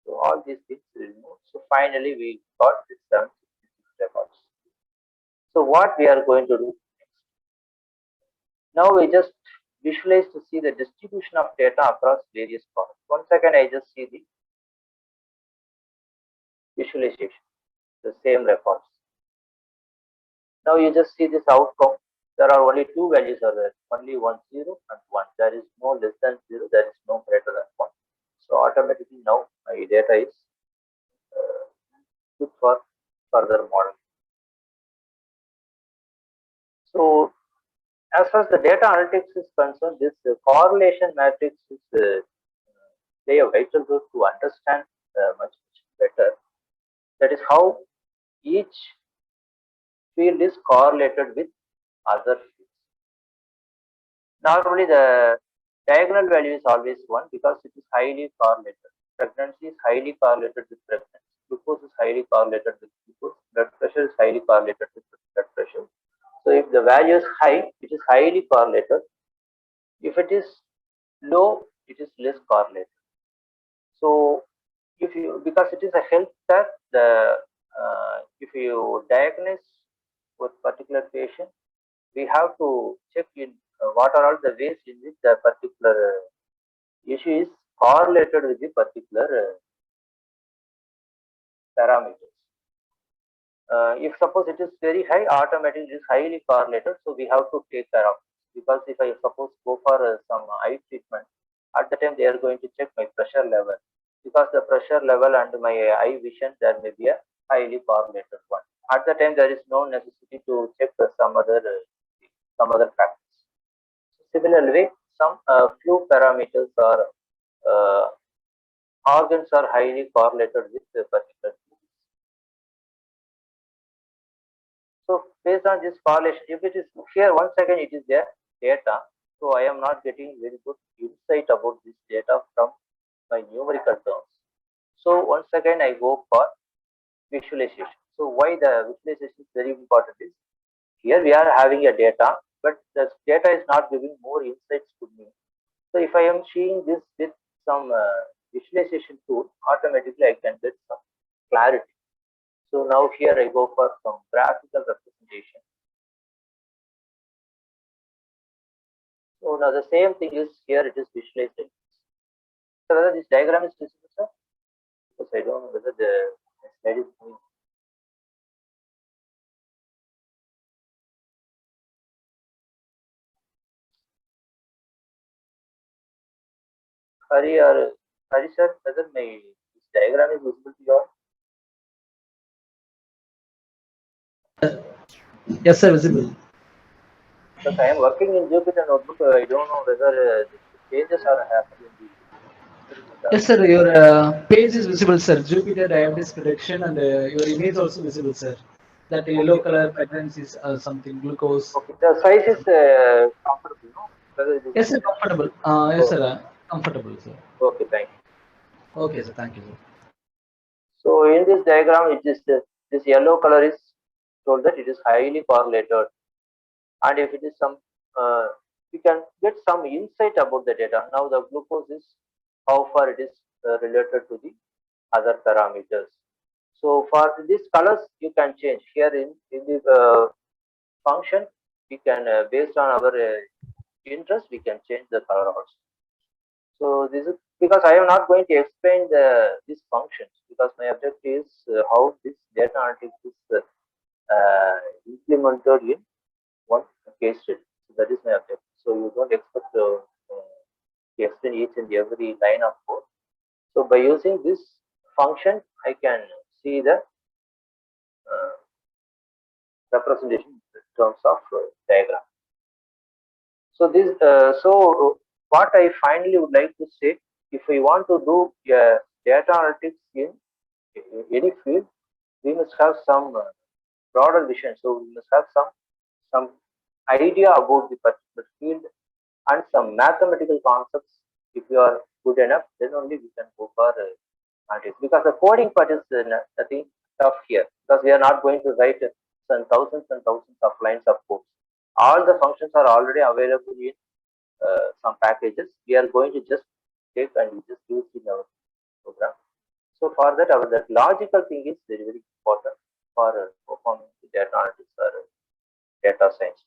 So all these things we remove. So finally we got this 766 records. So what we are going to do next? Now we just visualize to see the distribution of data across various columns. 1 second, I just see the visualization, the same records. Now you just see this outcome. There are only 2 values are there, only 1 0 and 1. There is no less than 0, there is no greater than 1. So automatically now my data is good for further modeling. So as far as the data analytics is concerned, this correlation matrix is play a vital role to understand much better. That is how each field is correlated with other fields. Normally the diagonal value is always 1 because it is highly correlated. Pregnancy is highly correlated with pregnancy. Glucose is highly correlated with glucose. Blood pressure is highly correlated with blood pressure. So if the value is high, it is highly correlated. If it is low, it is less correlated. So if you, because it is a healthcare, the if you diagnose with particular patient, we have to check in what are all the ways in which the particular issue is correlated with the particular parameters. If suppose it is very high, automatically it is highly correlated, so we have to take care of it. Because if I suppose go for some eye treatment, at the time they are going to check my pressure level, because the pressure level and my eye vision, there may be a highly correlated one. At the time there is no necessity to check some other factors. Similarly, some few parameters or organs are highly correlated with the particular disease. So based on this correlation, if it is here once again it is their data, so I am not getting very good insight about this data from my numerical terms. So once again I go for visualization. So why the visualization is very important is here we are having a data, but the data is not giving more insights to me. So if I am seeing this with some visualization tool, automatically I can get some clarity. So now here I go for some graphical representation. So now the same thing is here it is visualization. So whether this diagram is visible, sir? Because I don't know whether the slide is moving. Hari sir, whether my this diagram is visible to you all? Yes, sir, visible. Because I am working in Jupyter Notebook, I don't know whether the changes are happening in the. Yes, sir, your page is visible, sir. Jupyter diabetes prediction and your image also visible, sir. That yellow color patterns is something glucose. Okay, the size is comfortable, no? Whether it is Yes, sir, comfortable. Yes, sir, comfortable, sir. okay, thank you. Okay, sir, thank you, sir. So in this diagram, it is this yellow color is told that it is highly correlated, and if it is some, we can get some insight about the data. Now the glucose is how far it is related to the other parameters. So for these colors, you can change here in the function. We can based on our interest, we can change the color also. So this is because I am not going to explain these functions because my objective is how this data analytics is implemented in one case study. So that is my objective. So you don't expect to explain each and every line of code. So by using this function, I can see the representation in terms of diagram. So this, what I finally would like to say, if we want to do data analytics in any field, we must have some broader vision. So we must have some idea about the particular field and some mathematical concepts. If you are good enough, then only we can go for analytics. Because the coding part is nothing tough here, because we are not going to write some thousands and thousands of lines of code. All the functions are already available in some packages. We are going to just take and we just use in our program. So for that, that logical thing is very, very important for performing the data analytics or data science.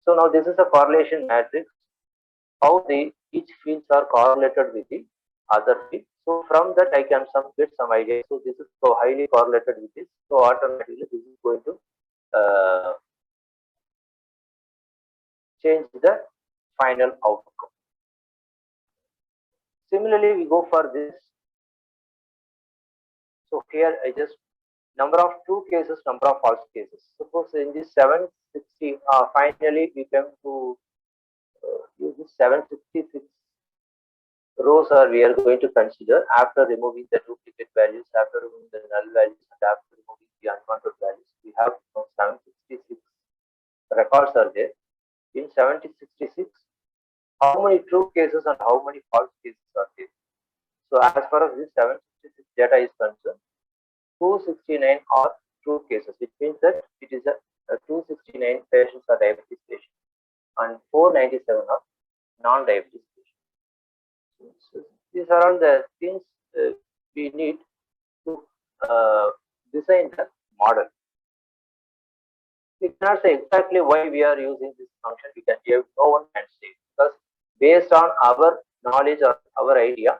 So now this is a correlation matrix, how each fields are correlated with the other field. So from that I can get some idea. So this is so highly correlated with this. So automatically this is going to change the final outcome. Similarly, we go for this. So here I just number of true cases, number of false cases. Suppose in this 760, finally we come to use this 766 rows are we are going to consider after removing the duplicate values, after removing the null values, and after removing the unwanted values. We have 766 records are there. In 766, how many true cases and how many false cases are there? So as far as this 766 data is concerned, 269 are true cases, which means that it is a 269 patients are diabetes patients and 497 are non-diabetes patients. So these are all the things we need to design the model. We cannot say exactly why we are using this function. We can give no one can say, because based on our knowledge or our idea,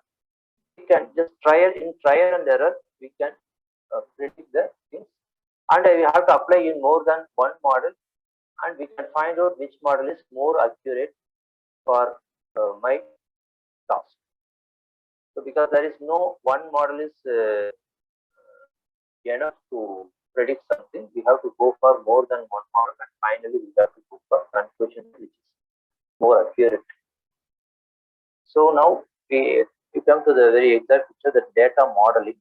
we can just trial and error. We can predict the things, and we have to apply in more than one model, and we can find out which model is more accurate for my task. So because there is no one model is enough to predict something, we have to go for more than one model, and finally we have to go for conclusion which is more So now we come to the very exact picture, the data modeling.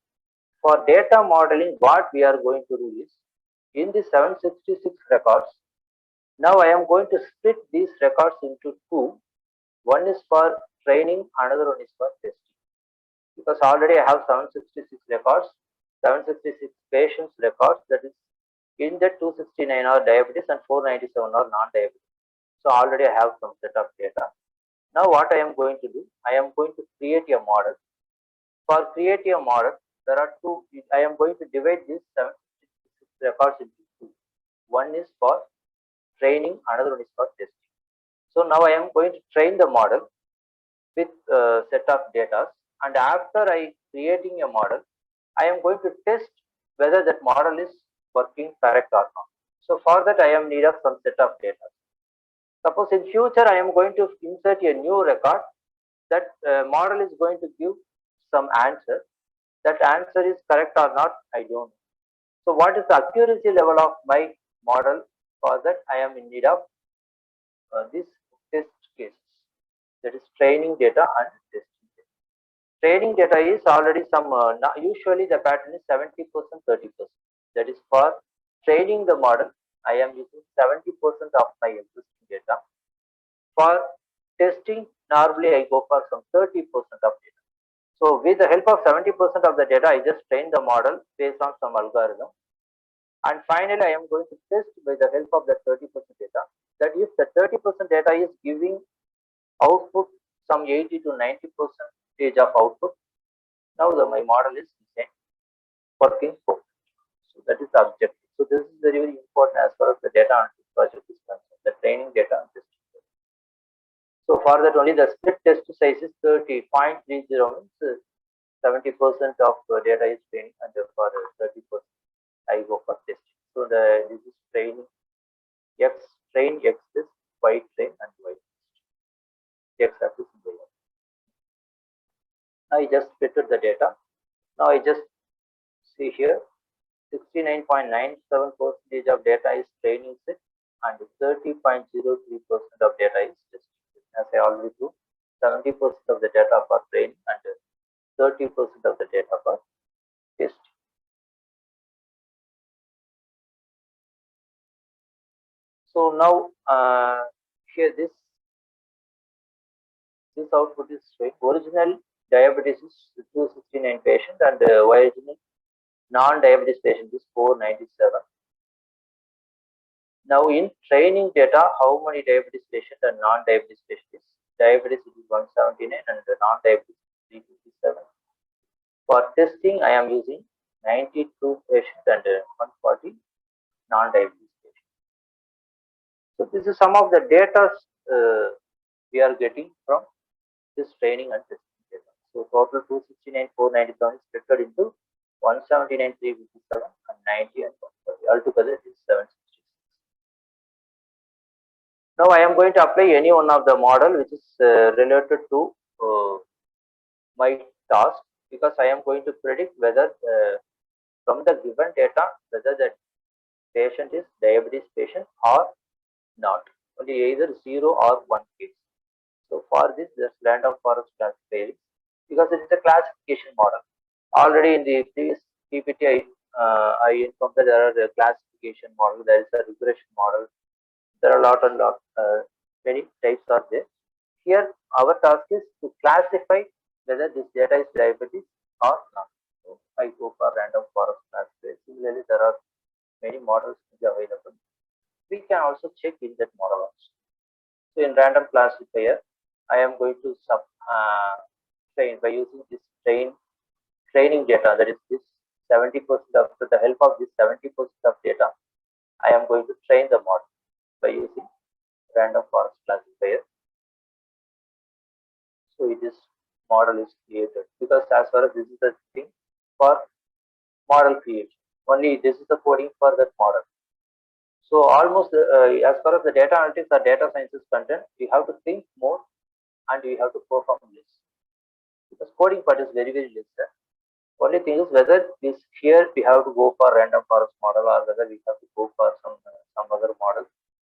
For data modeling, what we are going to do is, in the 766 records, now I am going to split these records into two. One is for training, another one is for testing. Because already I have 766 records, 766 patients records, that is, in the 269 are diabetes and 497 are non-diabetes. So already I have some set of data. Now what I am going to do, I am going to create a model. For creating a model, there are two. I am going to divide these 766 records into two. One is for training, another one is for testing. So now I am going to train the model with a set of data, and after I creating a model, I am going to test whether that model is working correct or not. So for that I am need of some set of data. Suppose in future I am going to insert a new record, that model is going to give some answer. That answer is correct or not, I don't know. So what is the accuracy level of my model? For that I am in need of these test cases, that is training data and testing data. Training data is already some, usually the pattern is 70%, 30%. That is for training the model, I am using 70% of my existing data. For testing, normally I go for some 30% of data. So with the help of 70% of the data, I just train the model based on some algorithm. And finally, I am going to test by the help of the 30% data. That if the 30% data is giving output some 80 to 90% of output, now my model is working perfect. So that is the objective. So this is very, very important as far as the data analysis project is concerned, the training data and testing data. So for that only the split test size is 30.30 means 70% of data is training, and for 30% I go for testing. So this is training X, train X is Y train and Y test. X axis and Y axis. I just fitted the data. Now I just see here 69.97% of data is training set and 30.03% of data is testing. As I already do, 70% of the data for training and 30% of the data for testing. So now here this output is showing original diabetes is 269 patient and original non-diabetes patient is 497. Now in training data, how many diabetes patient and non-diabetes patient is? Diabetes is 179 and non-diabetes 357. For testing, I am using 92 patient and 140 non-diabetes patient. So this is some of the data we are getting from this training and testing data. So total 269, 497 is split into 179, 357 and 90 and 140. Altogether it is 766. Now I am going to apply any one of the model which is related to my task, because I am going to predict whether from the given data whether the patient is diabetes patient or not. Only either 0 or 1 case. So for this, just random forest classifier, because it is a classification model. Already in the previous PPT, I informed that there are a classification model, there is a regression model. There are a lot and many types are there. Here, our task is to classify whether this data is diabetes or not. So I go for random forest classifier. Similarly, there are many models available. We can also check in that model also. So in random classifier, I am going to train by using this training data, that is this 70% of, with the help of this 70% of data, I am going to train the model by using random forest classifier. So this model is created, because as far as this is the thing for model creation, only this is the coding for that model. So almost as far as the data analytics or data science is concerned, we have to think more and we have to perform less, because coding part is very, very less. Only thing is whether this here we have to go for random forest model or whether we have to go for some other model.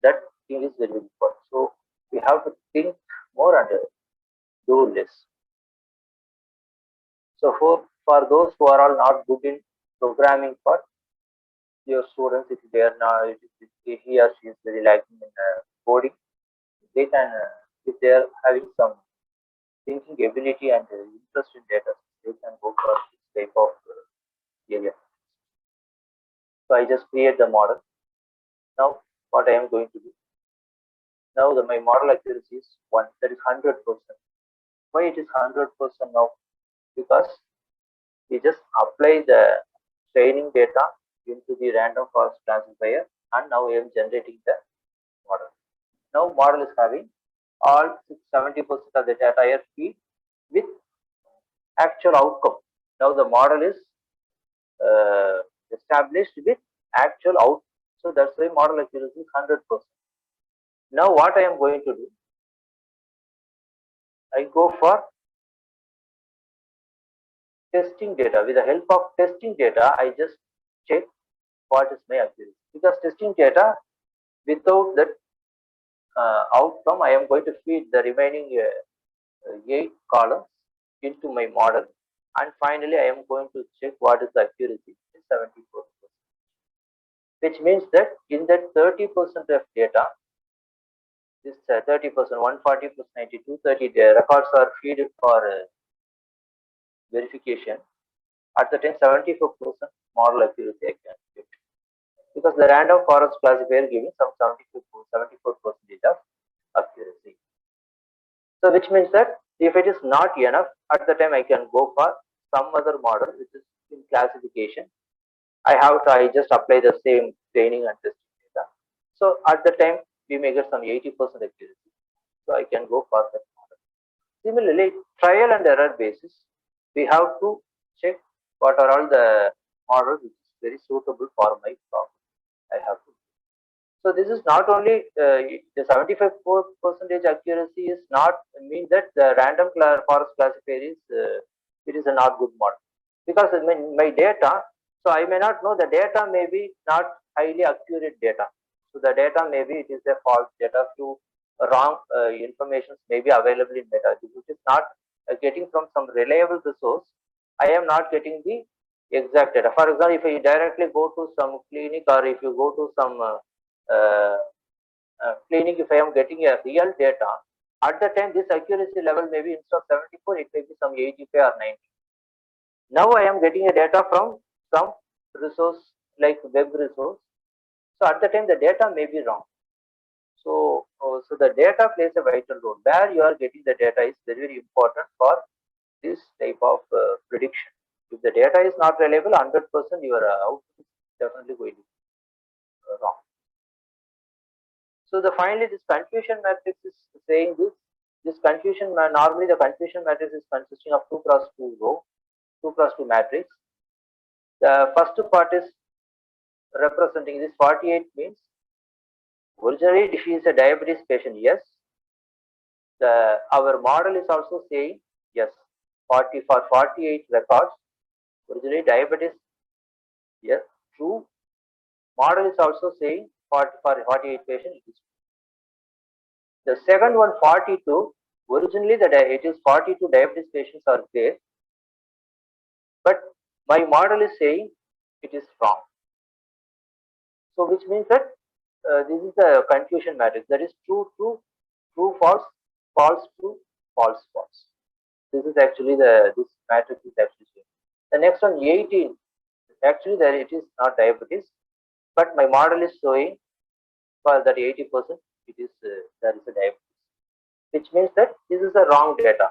That thing is very, very important. So we have to think more and do less. So for those who are all not good in programming part, your students, if they are not, if he or she is very lacking in coding, they can, if they are having some thinking ability and interest in data, they can go for this type of area. So I just create the model. Now what I am going to do? Now my model accuracy is 1, that is 100%. Why it is 100% now? Because we just apply the training data into the random forest classifier, and now I am generating the model. Now model is having all 70% of the data I feed with actual outcome. Now the model is established with actual outcome. So that's why model accuracy is 100%. Now what I am going to do? I go for testing data. With the help of testing data, I just check what is my accuracy. Because testing data, without that outcome, I am going to feed the remaining 8 columns into my model, and finally I am going to check what is the accuracy. It's 74%. Which means that in that 30% of data, this 30%, 140 plus 90, 230 records are fed for verification. At the time, 74% model accuracy I can get, because the random forest classifier giving some 74% of accuracy. So which means that if it is not enough, at the time I can go for some other model which is in classification. I just apply the same training and testing data. So at the time we may get some 80% accuracy. So I can go for that model. Similarly, trial and error basis, we have to check what are all the models which is very suitable for my problem. I have to. So this is not only the 75% accuracy is not mean that the random forest classifier is it is a not good model, because my data. So I may not know, the data may be not highly accurate data. So the data maybe it is a false data. Few wrong information may be available in data which is not getting from some reliable resource. I am not getting the exact data. For example, if you directly go to some clinic, or if you go to some clinic, if I am getting a real data, at the time this accuracy level may be instead of 74, it may be some 85 or 90. Now I am getting a data from some resource like web resource. So at the time the data may be wrong. So the data plays a vital role. Where you are getting the data is very, very important for this type of prediction. If the data is not reliable, 100% your output is definitely going to be wrong. So finally this confusion matrix is saying this confusion, normally the confusion matrix is consisting of 2 cross 2 row, 2 cross 2 matrix. The first part is representing this 48 means originally if he is a diabetes patient, yes. Our model is also saying yes. 40 for 48 records, originally diabetes, yes, true. Model is also saying for 48 patients, it is true. The second one, 42, originally it is 42 diabetes patients are there, but my model is saying it is wrong. So which means that this is the confusion matrix, that is true, true, true, false, false, true, false, false. This is actually this matrix is actually saying. The next one, 18, actually there it is not diabetes, but my model is showing for that 80% it is there is a diabetes, which means that this is a wrong data.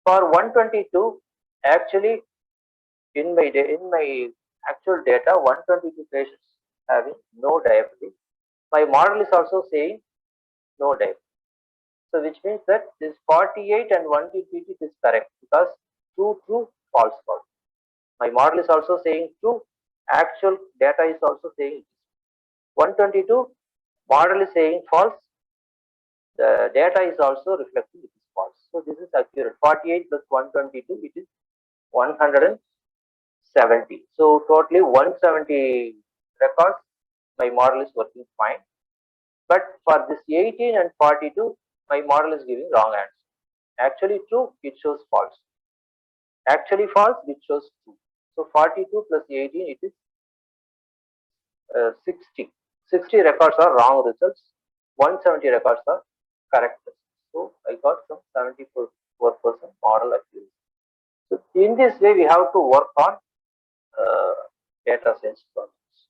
For 122, actually in my actual data, 122 patients having no diabetes. My model is also saying no diabetes. So which means that this 48 and 122 is correct, because true, true, false, false. My model is also saying true, actual data is also saying 122, model is saying false, the data is also reflecting it is false. So this is accurate. 48 plus 122, it is 170. So totally 170 records, my model is working fine. But for this 18 and 42, my model is giving wrong answer. Actually true, it shows false. Actually false, it shows true. So 42 plus 18, it is 60. 60 records are wrong results. 170 records are correct. So I got some 74% model accuracy. So in this way, we have to work on data science projects.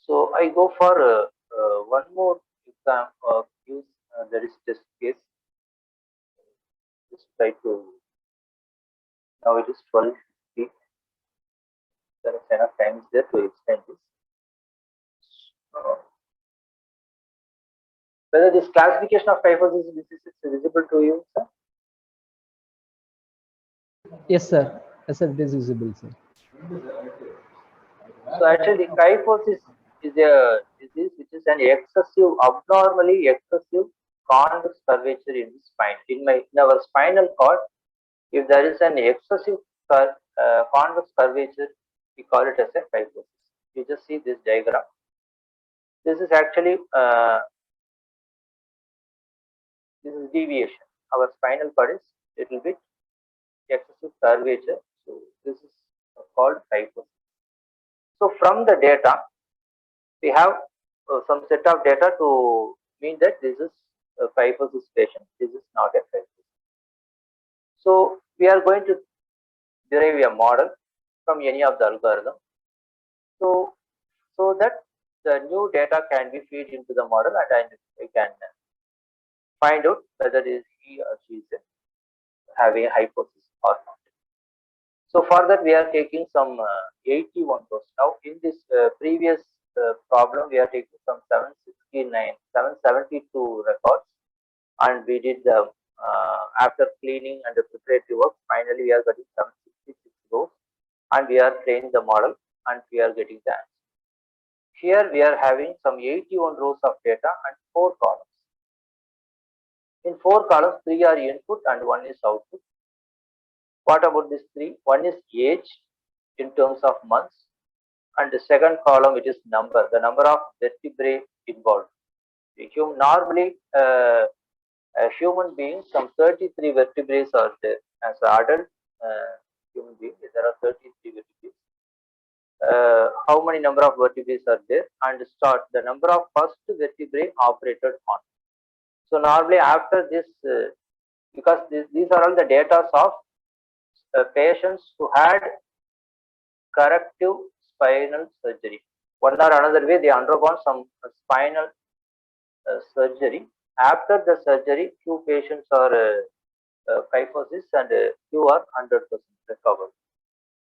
So I go for one more exam use there is test case. Just try to, now it is 12:50. There is enough time there to extend this. Whether this classification of kyphosis disease is visible to you, sir? Yes, sir. Yes, sir. It is visible, sir. So actually, kyphosis is a disease which is an excessive, abnormally excessive convex curvature in the spine. In our spinal cord, if there is an excessive convex curvature, we call it as a kyphosis. You just see this diagram. This is actually this is deviation. Our spinal cord is little bit excessive curvature. So this is called kyphosis. So from the data, we have some set of data to mean that this is a kyphosis patient. This is not a kyphosis. So we are going to derive a model from any of the algorithm. So that the new data can be fed into the model, and I can find out whether he or she is having a hypothesis or not. So for that, we are taking some 81 rows. Now in this previous problem, we are taking some 772 records, and we did the after cleaning and the preparatory work. Finally, we are getting 766 rows, and we are training the model, and we are getting the answer. Here we are having some 81 rows of data and 4 columns. In 4 columns, 3 are input and 1 is output. What about this 3? One is age in terms of months, and the second column, it is number, the number of vertebrae involved. Normally, a human being, some 33 vertebrae are there. As an adult human being, there are 33 vertebrae. How many number of vertebrae are there, and start the number of first vertebrae operated on. So normally after this, because these are all the data of patients who had corrective spinal surgery. One or another way, they undergone some spinal surgery. After the surgery, few patients are kyphosis and few are 100% recovered.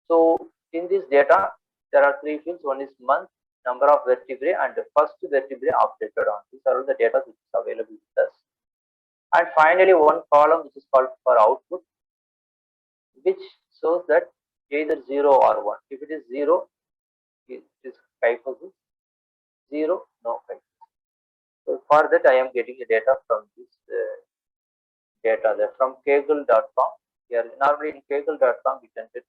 So in this data, there are 3 fields. One is month, number of vertebrae, and the first vertebrae operated on. These are all the data which is available with us. And finally, one column which is called for output, which shows that either 0 or 1. If it is 0, it is kyphosis. 0, no kyphosis. So for that, I am getting the data from this data there from Kaggle.com. Here, normally in Kaggle.com, we can get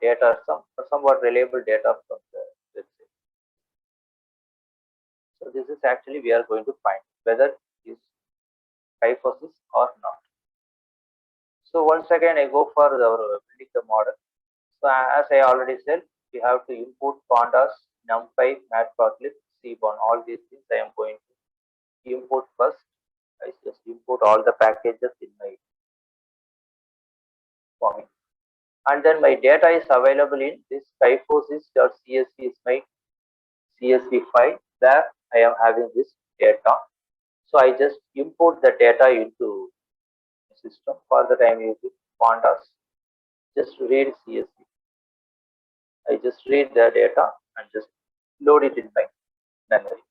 data, somewhat reliable data from the website. So this is actually we are going to find whether it is kyphosis or not. So once again, I go for building the model. So as I already said, we have to import pandas, NumPy, Matplotlib, Seaborn. All these things I am going to import first. I just import all the packages in my forming. And then my data is available in this kyphosis.csv is my CSV file. There I am having this data. So I just import the data into the system. For that I am using pandas. Just read CSV. I just read the data and just load it in my memory.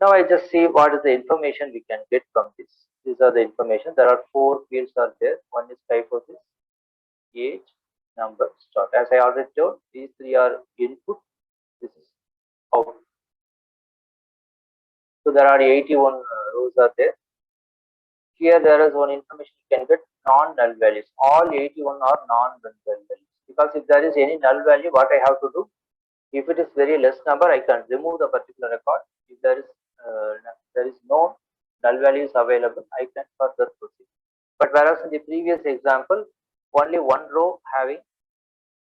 Now I just see what is the information we can get from this. These are the information. There are 4 fields are there. One is kyphosis, age, number, start. As I already told, these 3 are input. This is output. So there are 81 rows are there. Here there is one information you can get non-null values. All 81 are non-null values. Because if there is any null value, what I have to do? If it is very less number, I can remove the particular record. If there is no null value is available, I can further proceed. But whereas in the previous example, only one row having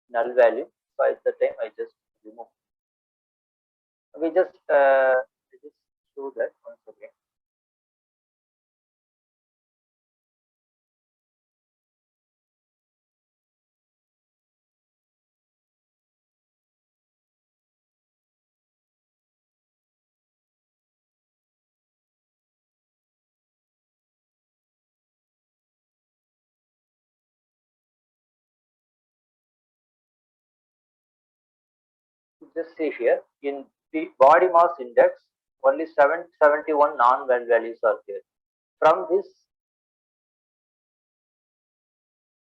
null value, so at the time I just remove. We just show that once again. Just see here in the body mass index, only 771 non-null values are there. From this,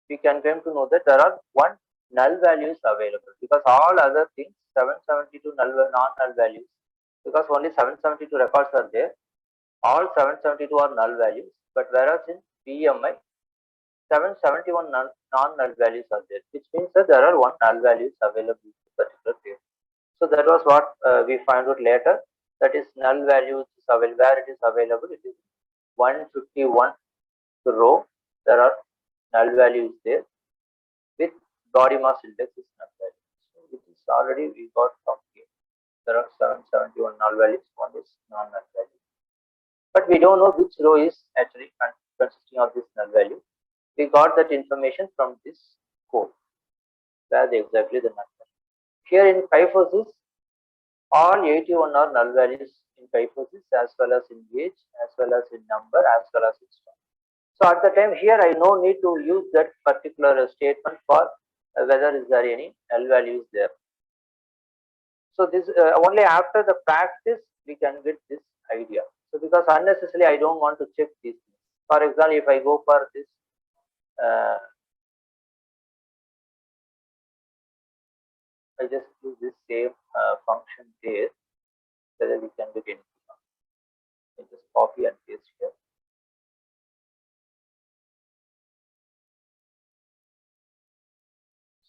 we can come to know that there are one null values available, because all other things 772 non-null values, because only 772 records are there. All 772 are null values, but whereas in PMI 771 non-null values are there, which means that there are one null values available in this particular case. So that was what we find out later. That is null value is available. Where it is available, it is 151 row. There are null values there with body mass index is null value. So it is already we got from here. There are 771 null values. One is non-null value, but we don't know which row is actually consisting of this null value. We got that information from this code, where exactly the null value. Here in kyphosis, all 81 are null values in kyphosis, as well as in age, as well as in number, as well as in strong. So at the time here, I no need to use that particular statement for whether is there any null values there. So this only after the practice we can get this idea. So because unnecessarily I don't want to check these things. For example, if I go for this I just use this same function there, whether we can get anything else. I just copy and paste here.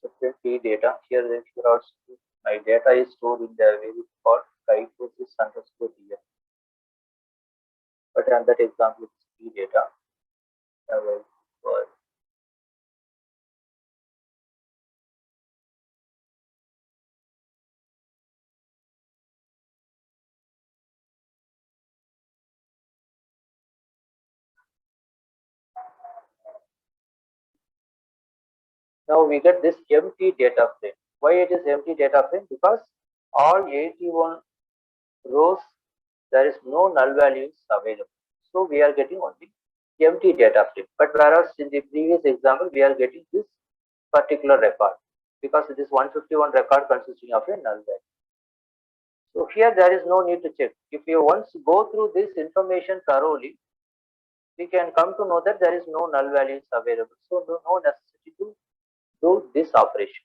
So print P data here. Then here also my data is stored in the variable called kyphosis underscore here. But on that example, it's P data. Now we get this empty data frame. Why it is empty data frame? Because all 81 rows there is no null values available. So we are getting only empty data frame. But whereas in the previous example we are getting this particular record, because it is 151 record consisting of a null value. So here there is no need to check. If you once go through this information thoroughly, we can come to know that there is no null values available. So no necessity to do this operation.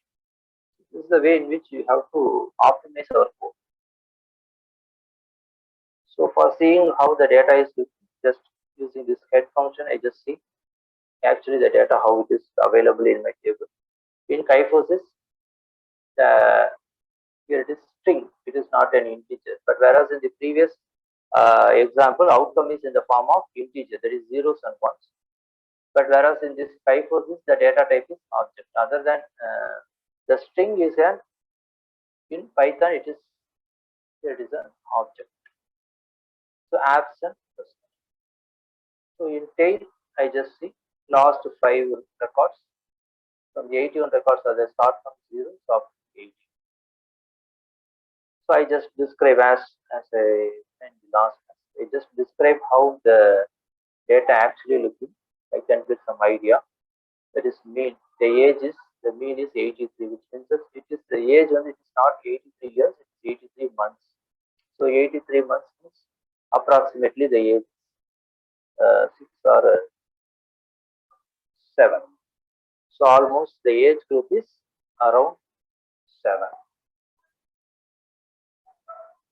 This is the way in which you have to optimize our code. So for seeing how the data is just using this head function, I just see actually the data how it is available in my table. In kyphosis, here it is string, it is not an integer. But whereas in the previous example, outcome is in the form of integer, that is zeros and ones. But whereas in this kyphosis, the data type is object. Other than the string is an in Python, it is an object. So absent. So in tail, I just see last 5 records. From the 81 records, they start from 0 to 8. So I just describe as a last. I just describe how the data actually looking. I can get some idea. That is mean. The age is the mean is 83, which means that it is the age when it is not 83 years, it is 83 months. So 83 months means approximately the age 6 or 7. So almost the age group is around 7.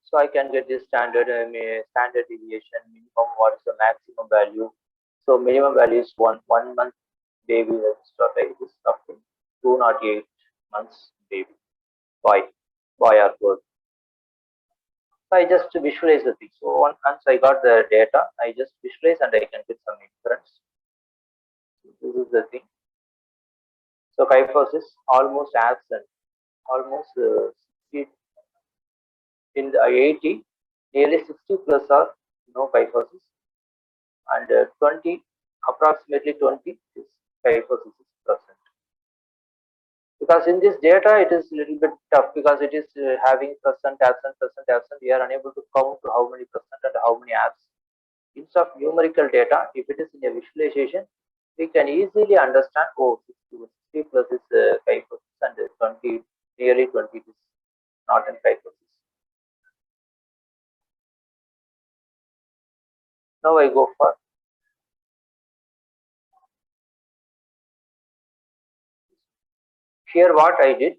So I can get this standard deviation, minimum, what is the maximum value. So minimum value is 1 month baby, this up to 208 months baby, boy or girl. So I just visualize the thing. So once I got the data, I just visualize and I can get some inference. This is the thing. So kyphosis almost absent, almost 60 in the 80, nearly 60 plus are no kyphosis, and 20, approximately 20 is kyphosis is present. Because in this data it is a little bit tough because it is having present, absent, present, absent. We are unable to count how many present and how many absent. Instead of numerical data, if it is in a visualization, we can easily understand, oh, 60 plus is kyphosis and 20, nearly 20 is not in kyphosis. Now I go for here what I did.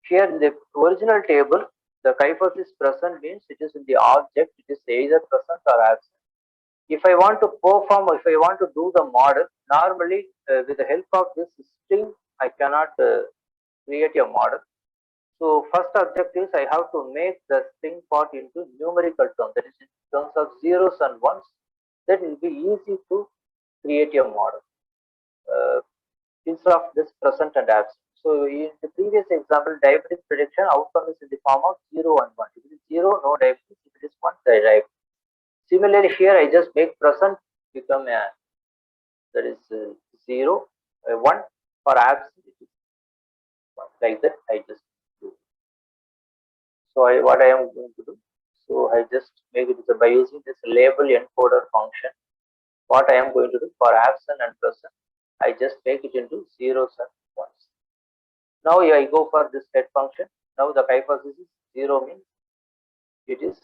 Here in the original table, the kyphosis present means it is in the object, it is either present or absent. If I want to perform, or if I want to do the model, normally with the help of this string, I cannot create a model. So first objective is I have to make the string part into numerical terms, that is in terms of zeros and ones. That will be easy to create a model instead of this present and absent. So in the previous example, diabetes prediction outcome is in the form of 0 and 1. If it is 0, no diabetes. If it is 1, diabetes. Similarly, here I just make present become a, that is 0, 1 for absent. Like that, I just do. So what I am going to do? So I just make it by using this label encoder function. What I am going to do for absent and present, I just make it into zeros and ones. Now I go for this set function. Now the kyphosis is 0 means it is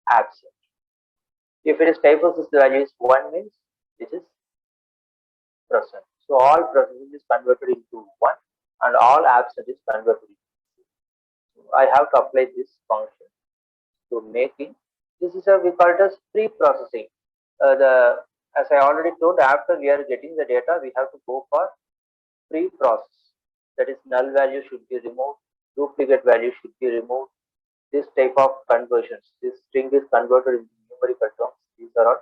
absent. If it is kyphosis, the value is 1 means it is present. So all present is converted into 1 and all absent is converted into 2. I have to apply this function to making. This is we call it as pre-processing. As I already told, after we are getting the data, we have to go for pre-process. That is, null value should be removed, duplicate value should be removed. This type of conversions, this string is converted into numerical terms. These are all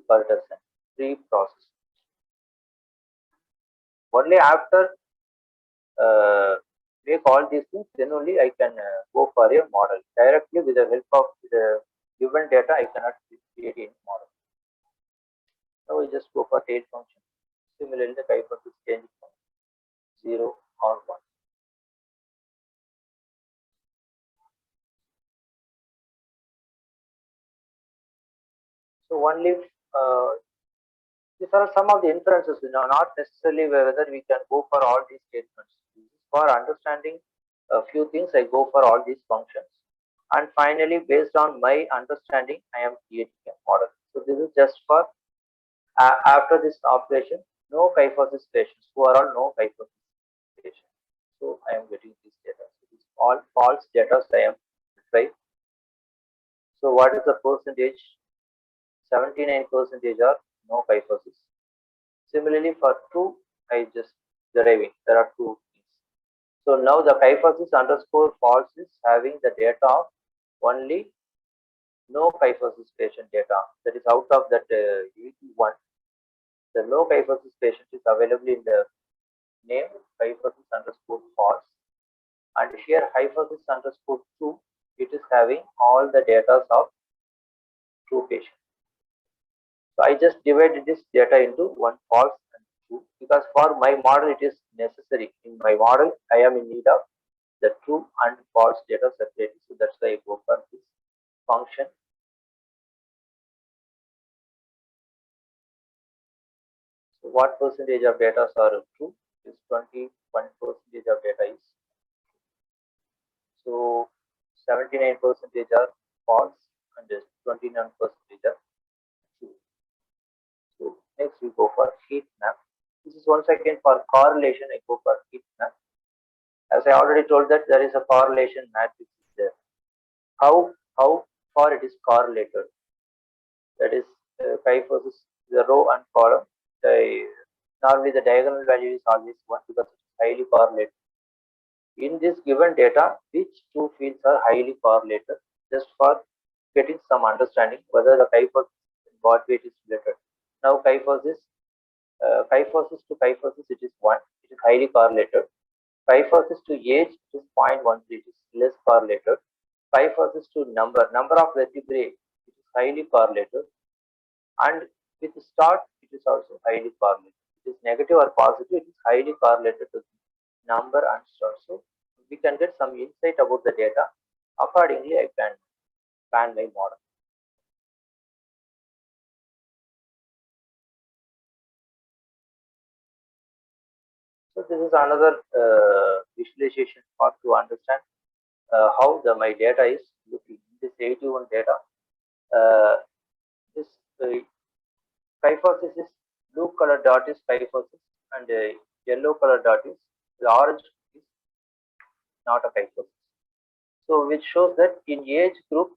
called as pre-process. Only after make all these things, then only I can go for a model. Directly with the help of the given data, I cannot create any model. Now we just go for tail function. Similarly, the kyphosis change from 0 or 1. So only these are some of the inferences, not necessarily whether we can go for all these statements. For understanding a few things, I go for all these functions. And finally, based on my understanding, I am creating a model. So this is just for after this operation, no kyphosis patients, who are all no kyphosis patients. So I am getting this data. So this all false data I am right. So what is the percentage? 79% are no kyphosis. Similarly, for true, I just deriving. There are two things. So now the kyphosis underscore false is having the data of only no kyphosis patient data. That is out of that 81. The no kyphosis patient is available in the name kyphosis underscore false. And here kyphosis underscore true, it is having all the data of true patient. So I just divided this data into one false and true, because for my model it is necessary. In my model, I am in need of the true and false data separately. So that's why I go for this function. So what percentage of data are true? Is 21% of data is. So 79% are false and 29% are true. So next we go for heat map. This is once again for correlation. I go for heat map. As I already told that there is a correlation matrix there. How far it is correlated? That is kyphosis, the row and column. Normally the diagonal value is always 1 because it is highly correlated. in this given data, which two fields are highly correlated, just for getting some understanding whether the kyphosis and what weight is related. Now kyphosis to kyphosis, it is 1, it is highly correlated. Kyphosis to age, it is 0.13, it is less correlated. Kyphosis to number of vertebrae, it is highly correlated. And with start, it is also highly correlated. It is negative or positive, it is highly correlated to number and start. So we can get some insight about the data. Accordingly, I can plan my model. So this is another visualization part to understand how my data is looking. This 81 data. This kyphosis is blue color dot is kyphosis, and yellow color dot is the orange is not a kyphosis. So which shows that in age group,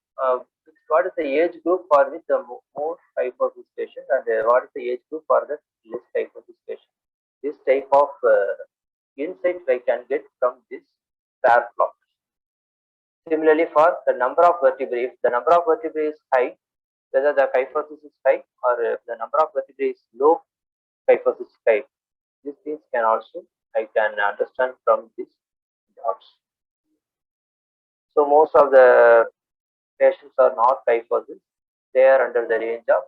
what is the age group for which the more kyphosis patient, and what is the age group for the less kyphosis patient. This type of insight I can get from this pair plot. Similarly, for the number of vertebrae, if the number of vertebrae is high, whether the kyphosis is high or the number of vertebrae is low, kyphosis is high. These things can also I can understand from these dots. So most of the patients are not kyphosis. They are under the range of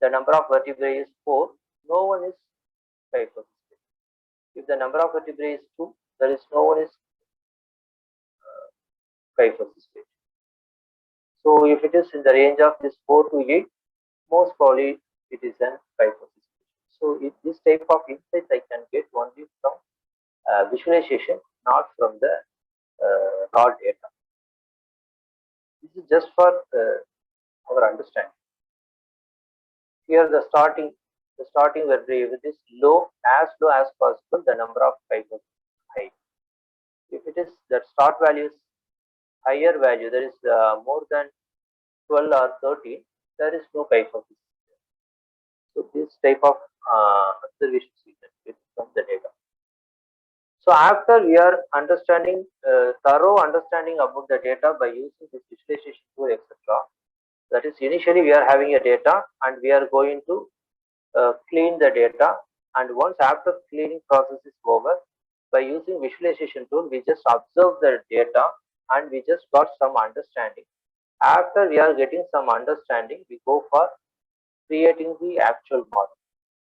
the number of vertebrae is 4. No one is kyphosis. If the number of vertebrae is 2, there is no one is kyphosis state. So if it is in the range of this 4 to 8, most probably it is an kyphosis state. So this type of insights I can get only from visualization, not from the raw data. This is just for our understanding. Here the starting vertebrae with is low as possible, the number of kyphosis high. If it is the start value is higher value, there is more than 12 or 13, there is no kyphosis. So this type of observations we can get from the data. So after we are understanding thorough understanding about the data by using this visualization tool, etc. That is, initially we are having a data and we are going to clean the data, and once after cleaning process is over, by using visualization tool, we just observe the data and we just got some understanding. After we are getting some understanding, we go for creating the actual model.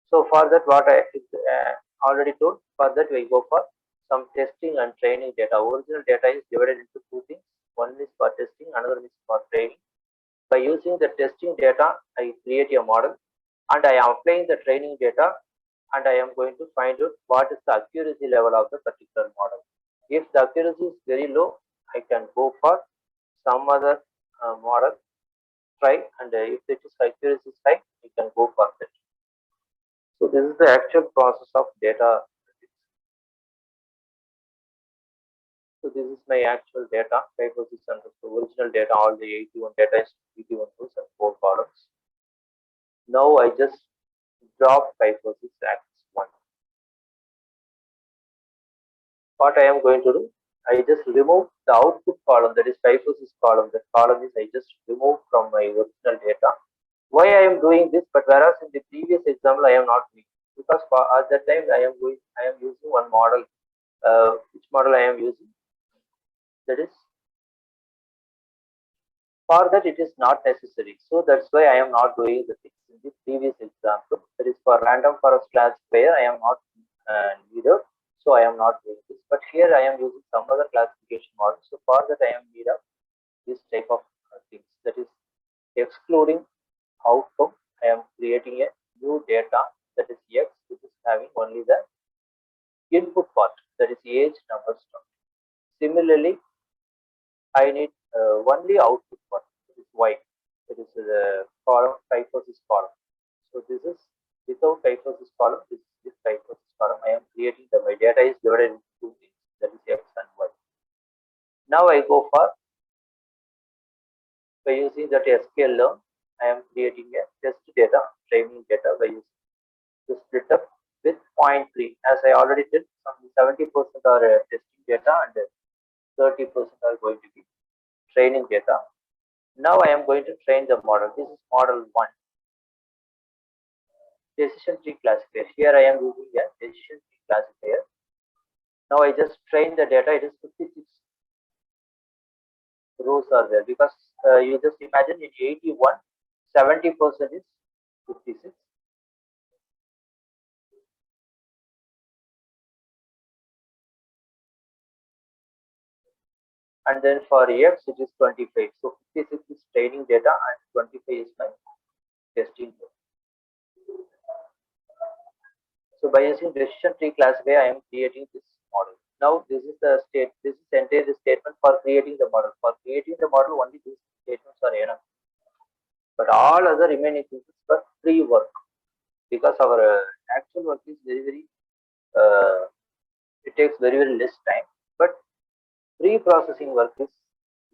So for that, what I already told, for that we go for some testing and training data. Original data is divided into two things. One is for testing, another is for training. By using the testing data, I create a model, and I am applying the training data, and I am going to find out what is the accuracy level of the particular model. If the accuracy is very low, I can go for some other model, try, and if it is accuracy is high, I can go for that. So this is the actual process of data. So this is my actual data. Kyphosis and the original data, all the 81 data is 81 rows and 4 columns. Now I just drop kyphosis axis 1. What I am going to do, I just remove the output column, that is kyphosis column. That column is I just remove from my original data. Why I am doing this? But whereas in the previous example I am not doing, because at that time I am using one model. Which model I am using? That is, for that it is not necessary. So that's why I am not doing the things in the previous example. That is, for random forest classifier I am not needed. So I am not doing this. But here I am using some other classification model. So for that I am need of this type of things. That is, excluding outcome, I am creating a new data, that is X, which is having only the input part, that is age, number, start. Similarly, I need only output part, that is Y, that is the column, kyphosis column. So this is without kyphosis column, this kyphosis column. I am creating my data is divided into two things, that is X and Y. Now I go for, by using that SQL learn, I am creating a test data, training data by using to split up with 0.3. As I already did, some 70% are testing data and 30% are going to be training data. Now I am going to train the model. This is model 1. Decision tree classifier. Here I am using a decision tree classifier. Now I just train the data. It is 56 rows are there because you just imagine in 81, 70% is 56. And then for X it is 25. So 56 is training data and 25 is my testing data. So by using decision tree classifier, I am creating this model. Now this is the state. This is entire statement for creating the model. For creating the model, only these statements are enough. But all other remaining things are free work because our actual work is very it takes very less time. But pre-processing work is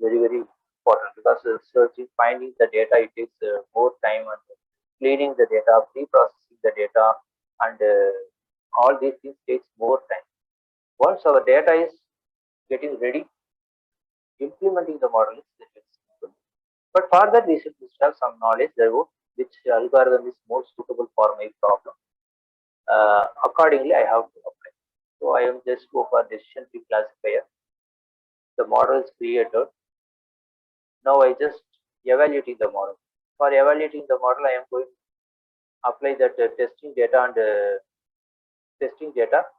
very important because searching, finding the data, it takes more time, and cleaning the data, pre-processing the data, and all these things takes more time. Once our data is getting ready, implementing the model is little simple. But for that, we should have some knowledge about which algorithm is more suitable for my problem. Accordingly, I have to apply. So I am just go for decision tree classifier. The model is created. Now I just evaluating the model. For evaluating the model, I am going to apply that testing data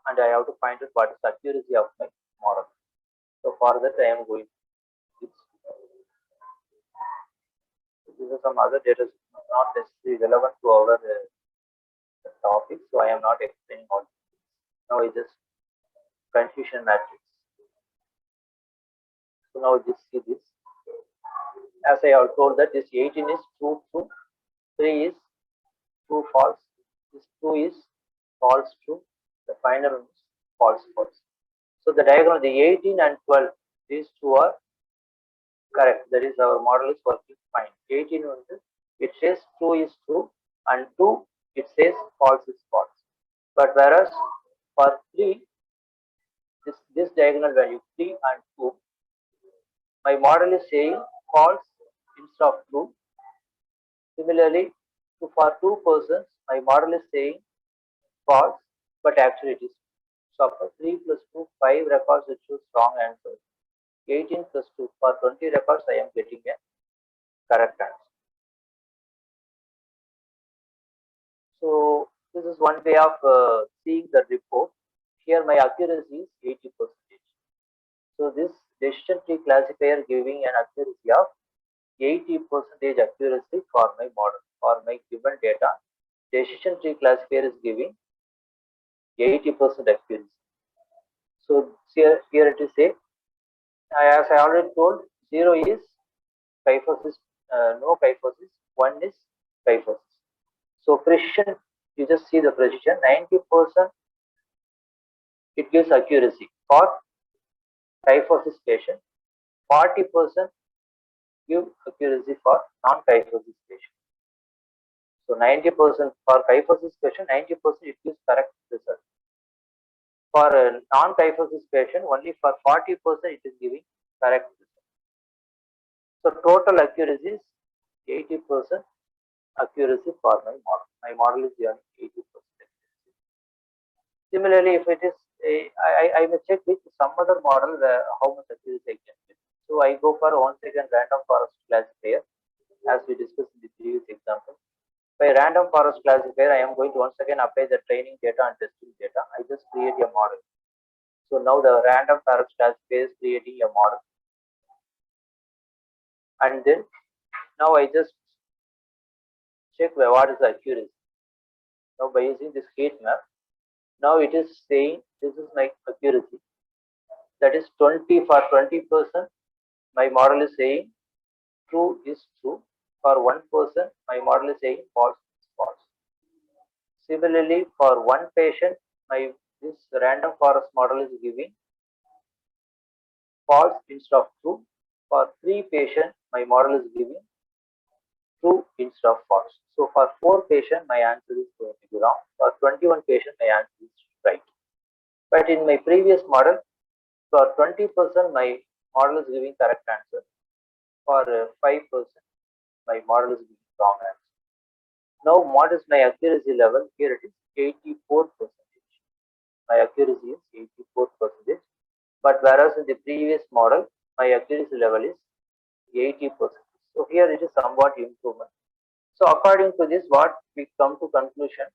and I have to find out what is the accuracy of my model. So for that, I am going to these are some other data not necessarily relevant to our topic, so I am not explaining all. Now I just confusion matrix. So now just see this. As I have told that this 18 is true, 3 is true, false. This 2 is false, true. The final one is false, false. So the diagram, the 18 and 12, these two are correct. That is, our model is working fine. 18 it says true is true, and 2 it says false is false. But whereas for 3, this diagonal value 3 and 2, my model is saying false instead of true. Similarly, for 2 persons, my model is saying false, but actually it is. So for 3 plus 2, 5 records, it shows wrong answer. 18 plus 2, for 20 records, I am getting a correct answer. So this is one way of seeing the report. Here my accuracy is 80%. So this decision tree classifier giving an accuracy of 80% accuracy for my model, for my given data. Decision tree classifier is giving 80% accuracy. So here it is a, as I already told, 0 is kyphosis, no kyphosis, 1 is kyphosis. So precision, you just see the precision, 90% it gives accuracy for kyphosis patient, 40% give accuracy for non-kyphosis patient. So 90% for kyphosis patient, 90% it gives correct result. For a non-kyphosis patient, only for 40% it is giving correct result. So total accuracy is 80% accuracy for my model. My model is giving 80% accuracy. Similarly, if it is I may check with some other model how much accuracy I can get. So I go for once again random forest classifier, as we discussed in the previous example. By random forest classifier, I am going to once again apply the training data and testing data. I just create a model. So now the random forest classifier is creating a model, and then now I just check what is the accuracy. Now by using this heat map, now it is saying this is my accuracy. That is 20 for 20%. My model is saying true is true. For 1%, my model is saying false is false. Similarly, for one patient, this random forest model is giving false instead of true. For 3 patients, my model is giving true instead of false. So for 4 patients, my answer is going to be wrong. For 21 patients, my answer is right. But in my previous model, for 20%, my model is giving correct answer. For 5%, my model is giving wrong answer. Now, what is my accuracy level? Here it is 84%. My accuracy is 84%. But whereas in the previous model, my accuracy level is 80%. So here it is somewhat improvement. So according to this, what we come to conclusion,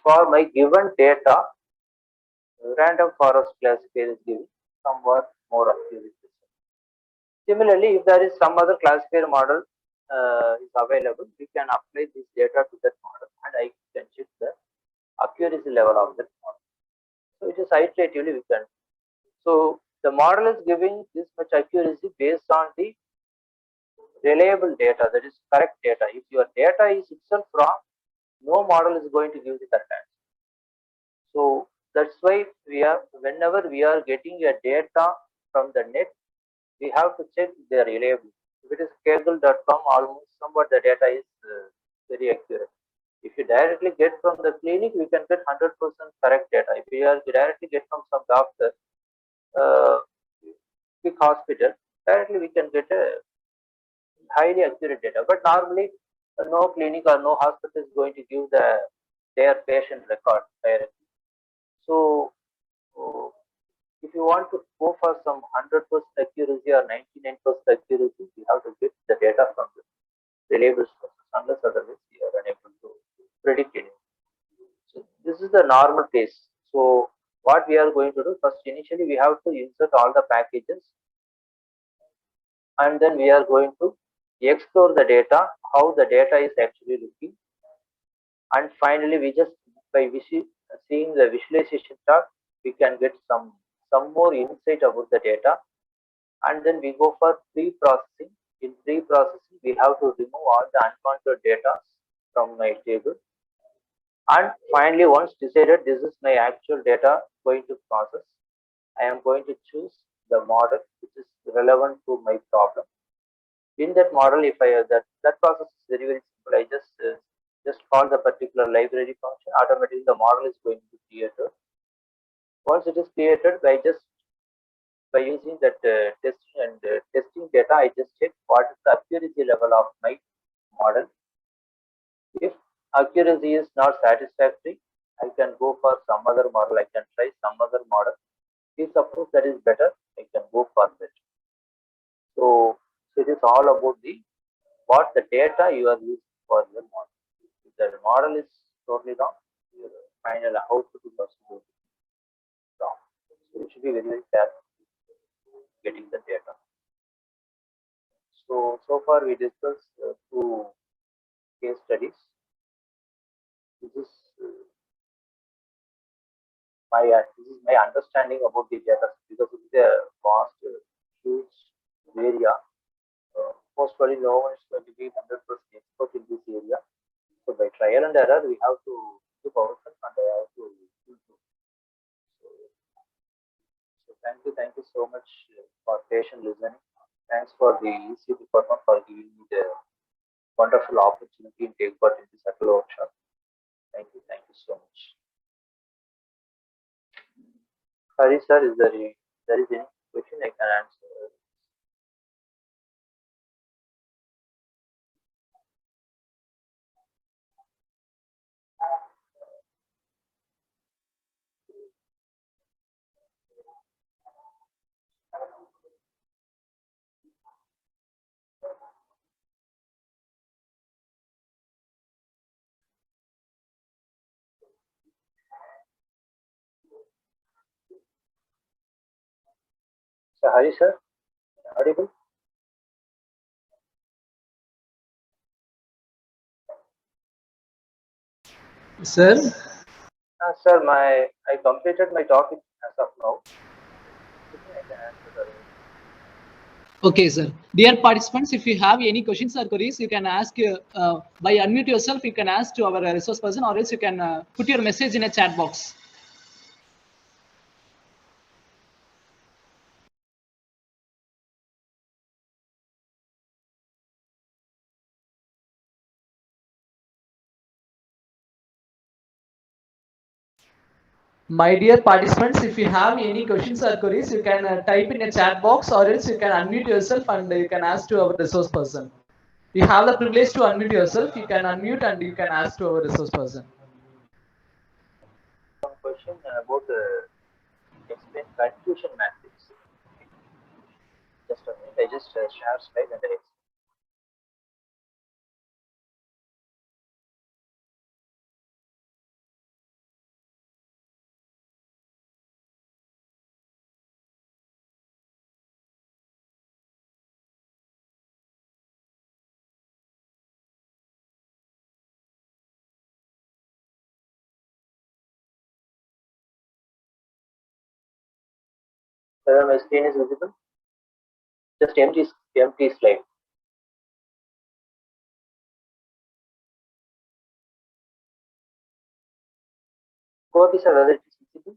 for my given data, random forest classifier is giving somewhat more accurate result. Similarly, if there is some other classifier model is available, we can apply this data to that model and I can check the accuracy level of that model. So it is iteratively we can. So the model is giving this much accuracy based on the reliable data, that is correct data. If your data is itself wrong, no model is going to give the correct answer. So that's why whenever we are getting a data from the net, we have to check their reliability. If it is kaggle.com, almost somewhat the data is very accurate. If you directly get from the clinic, we can get 100% correct data. If you are directly get from some doctor, big hospital, directly we can get a highly accurate data. But normally, no clinic or no hospital is going to give their patient record directly. So, if you want to go for some 100% accuracy or 99% accuracy, you have to get the data from the reliable sources. Unless otherwise, you are unable to predict it. So, this is the normal case. So, what we are going to do first, initially, we have to insert all the packages, and then we are going to explore the data, how the data is actually looking, and finally we just by seeing the visualization chart, we can get some more insight about the data, and then we go for pre-processing. In pre-processing, we have to remove all the unwanted data from my table, and finally once decided this is my actual data going to process, I am going to choose the model which is relevant to my problem. In that model, if I that process is very simple. I just call the particular library function. Automatically, the model is going to be created. Once it is created, by using that testing data, I just check what is the accuracy level of my model. If accuracy is not satisfactory, I can go for some other model. I can try some other model. If suppose that is better, I can go for that. So it is all about what the data you are using for your model. If the model is totally wrong, your final output is also going to be wrong. So you should be very, very careful getting the data. So far we discussed 2 case studies. This is my understanding about the data because it is a vast, huge area. Most probably no one is going to be 100% expert in this area. So by trial and error, we have to keep ourselves and I have to improve. So thank you so much for patient listening. Thanks for the EC department for giving me the wonderful opportunity to take part in this workshop. Thank you so much. Sorry, sir, is there any question I can answer? So, Hari sir, audible? Sir? Sir, I completed my topic as of now. I can answer the Okay, sir. Dear participants, if you have any questions or queries, you can ask by unmute yourself. You can ask to our resource person, or else you can put your message in a chat box. My dear participants, if you have any questions or queries, you can type in a chat box, or else you can unmute yourself and you can ask to our resource person. You have the privilege to unmute yourself. You can unmute and you can ask to our resource person. One question about explain confusion matrix. Just a minute, I just share slide and I explain. Whether my screen is visible? Just empty slide. Copy sir, whether it is visible?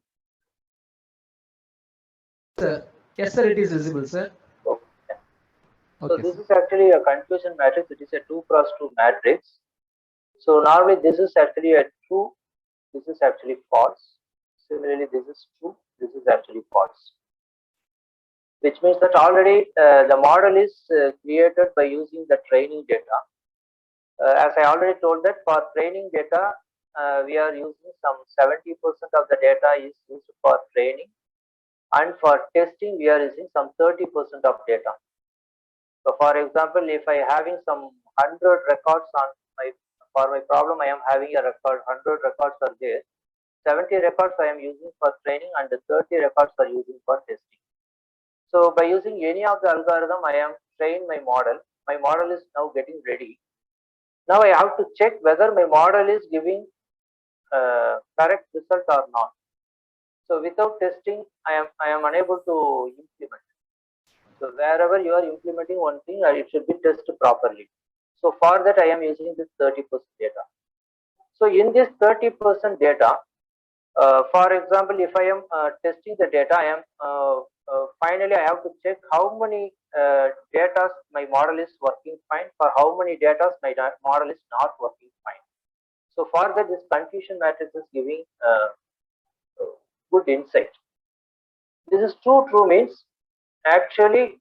Sir. Yes, sir, it is visible, sir. Okay. So Okay, this sir. is actually a confusion matrix. It is a 2x2 matrix. So normally this is actually a true. This is actually false. Similarly, this is true. This is actually false. Which means that already the model is created by using the training data. As I already told that for training data, we are using some 70% of the data is used for training, and for testing we are using some 30% of data. So for example, if I having some 100 records on for my problem, I am having a record, 100 records are there. 70 records I am using for training and 30 records are using for testing. So by using any of the algorithm, I am trained my model. My model is now getting ready. Now I have to check whether my model is giving correct result or not. So without testing, I am unable to implement. So wherever you are implementing one thing, it should be tested properly. So for that, I am using this 30% data. So in this 30% data, for example, if I am testing the data, I am finally I have to check how many data my model is working fine, for how many data my model is not working fine. So for that, this confusion matrix is giving good insight. This is true means actually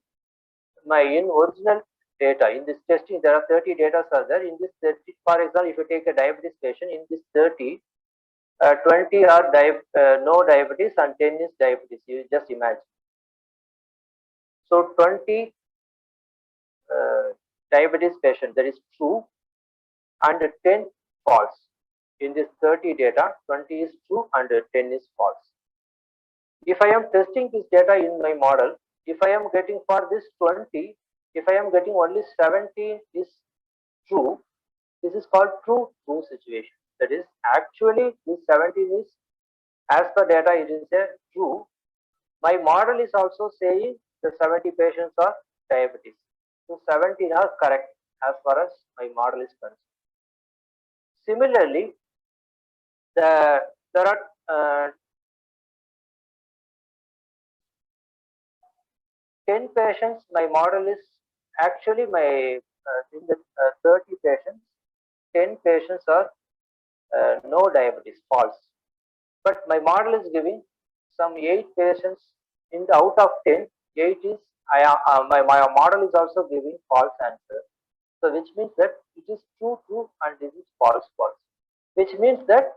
my in original data in this testing there are 30 data are there. In this 30, for example, if you take a diabetes patient, in this 30, 20 are no diabetes and 10 is diabetes. You just imagine. So 20 diabetes patient, that is true, and 10 false. In this 30 data, 20 is true and 10 is false. If I am testing this data in my model, if I am getting for this 20, if I am getting only 17 is true, this is called true situation. That is actually this 17 is, as per data, it is a true. My model is also saying the 70 patients are diabetes. So 17 are correct as far as my model is concerned. Similarly, there are 10 patients. My model is actually my in the 30 patients, 10 patients are no diabetes, false. But my model is giving some 8 patients in the out of 10, 8 is my model is also giving false answer. So which means that it is true and this is false. Which means that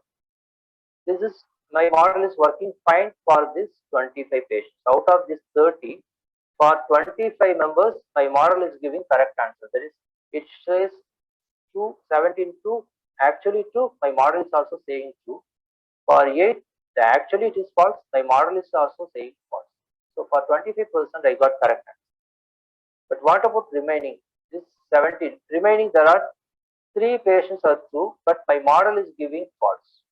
this is my model is working fine for this 25 patients. Out of this 30, for 25 members, my model is giving correct answer. That is, it says true, 17 true, actually true. My model is also saying true. For 8, actually it is false. My model is also saying false. So for 25%, I got correct answer. But what about remaining? This 17 remaining, there are 3 patients are true, but my model is giving false.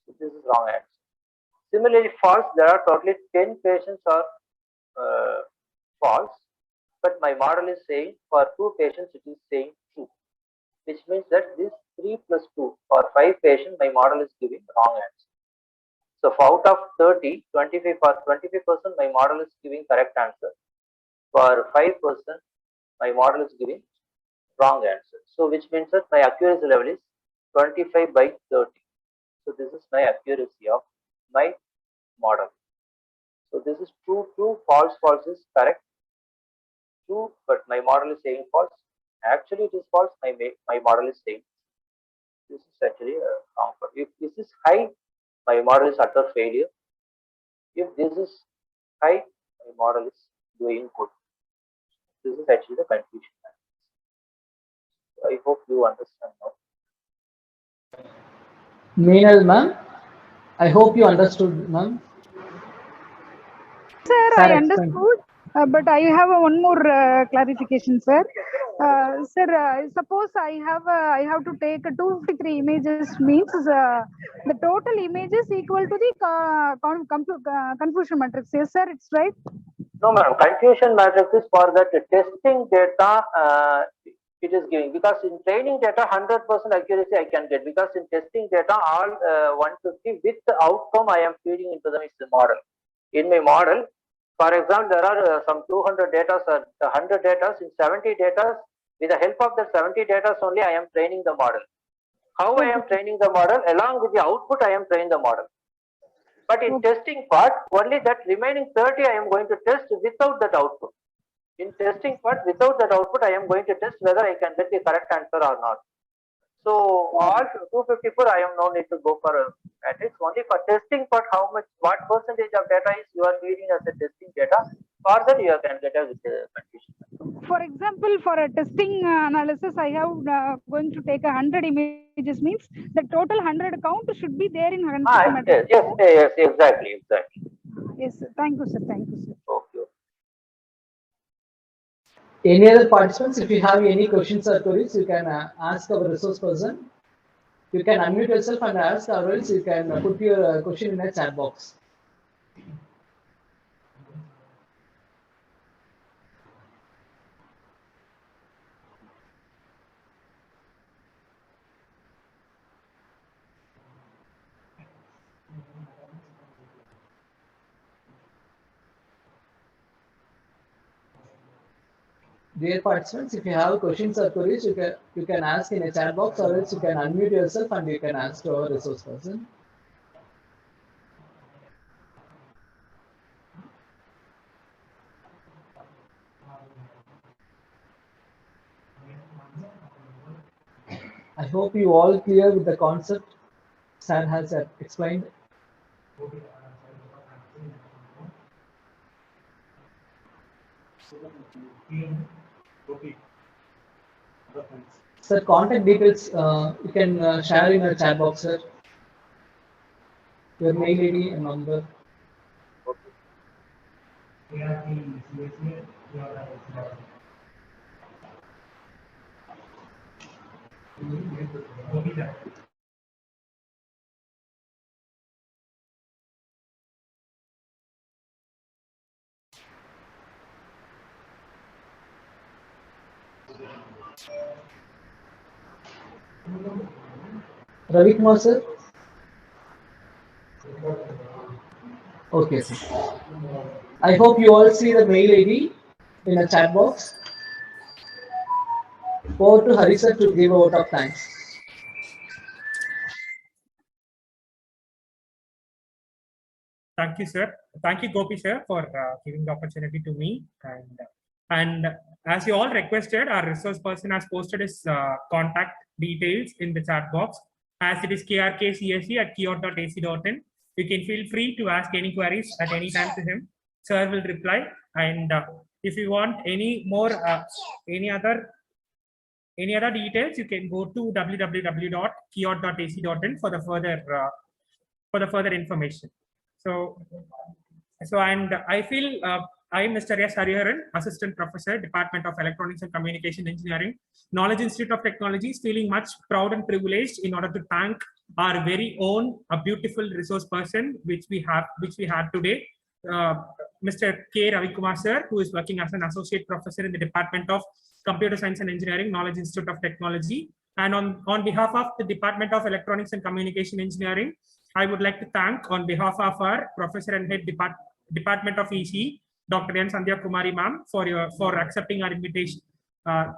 So this is wrong answer. Similarly, false, there are totally 10 patients are false, but my model is saying for 2 patients it is saying true, which means that this 3 plus 2 for 5 patients, my model is giving wrong answer. So for out of 30, 25 for 25%, my model is giving correct answer. For 5%, my model is giving wrong answer. So which means that my accuracy level is 25 by 30. So this is my accuracy of my model. So this is true, true, false, false is correct. True, but my model is saying false. Actually, it is false. My model is saying this is actually a comfort. If this is high, my model is utter failure. If this is high, my model is doing good. This is actually the confusion. I hope you understand now. Meenal ma'am, I hope you understood, ma'am. Sir, Sir, I explain. understood, but I have one more clarification, sir. Sir, suppose I have to take 253 images means the total image is equal to the confusion matrix. Yes, sir, it's right. No, madam. Confusion matrix is for that testing data. It is giving, because in training data 100% accuracy I can get, because in testing data all 150 with the outcome I am feeding into the model. In my model, for example, there are some 200 data or 100 data. In 70 data, with the help of the 70 data only I am training the model. How I am training the model? Along with the output I am training the model. But in testing part, only that remaining 30 I am going to test without that output. In testing part, without that output, I am going to test whether I can get the correct answer or not. So all 254, I am no need to go for a matrix. Only for testing part, how much, what percentage of data is you are feeding as a testing data. For that, you can get a confusion. For example, for a testing analysis, I have going to take 100 images means the total 100 count should be there in 150 matrix. Yes, exactly. Yes, sir. Thank you, sir. Thank you, sir. Okay. Any other participants, if you have any questions or queries, you can ask our resource person. You can unmute yourself and ask, or else you can put your question in a chat box. Dear participants, if you have questions or queries, you can ask in a chat box, or else you can unmute yourself and you can ask to our resource person. I hope you all clear with the concept Sir has explained. Sir, contact details you can share in the chat box, sir. Your mail ID and number. Ravi Kumar, sir. Okay, sir. I hope you all see the mail ID in the chat box. Over to Hari sir to give a vote of thanks. Thank you, sir. Thank you, Gopi sir, for giving the opportunity to me. And as you all requested, our resource person has posted his contact details in the chat box. As it is krkcsc@kiosk.ac.in. You can feel free to ask any queries at any time to him. Sir will reply. And if you want any more, any other details, you can go to www.kiosk.ac.in for the further information. And I feel I am Mr. S. Hariharan, Assistant Professor, Department of Electronics and Communication Engineering, Knowledge Institute of Technology, is feeling much proud and privileged in order to thank our very own beautiful resource person, which we have today, Mr. K. Ravi Kumar sir, who is working as an Associate Professor in the Department of Computer Science and Engineering, Knowledge Institute of Technology. And on behalf of the Department of Electronics and Communication Engineering, I would like to thank on behalf of our Professor and Head Department of EC, Dr. N. Sandhya Kumari ma'am, for accepting our invitation.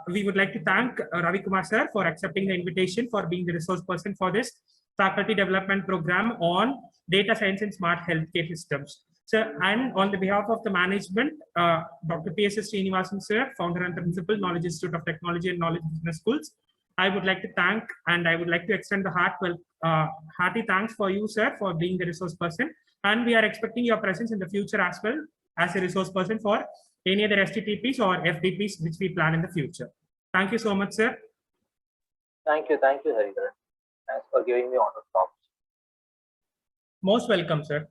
We would like to thank Ravi Kumar sir for accepting the invitation, for being the resource person for this. faculty development program on data science and smart healthcare systems. Sir, and on the behalf of the management, Dr. P.S.S. Srinivasan, sir, founder and principal, Knowledge Institute of Technology and Knowledge Business Schools, I would like to thank and I would like to extend the hearty thanks for you, sir, for being the resource person. And we are expecting your presence in the future as well as a resource person for any other STTPs or FDPs which we plan in the future. Thank you so much, sir. Thank you, Hariharan. Thanks for giving me honor talks. Most welcome, sir.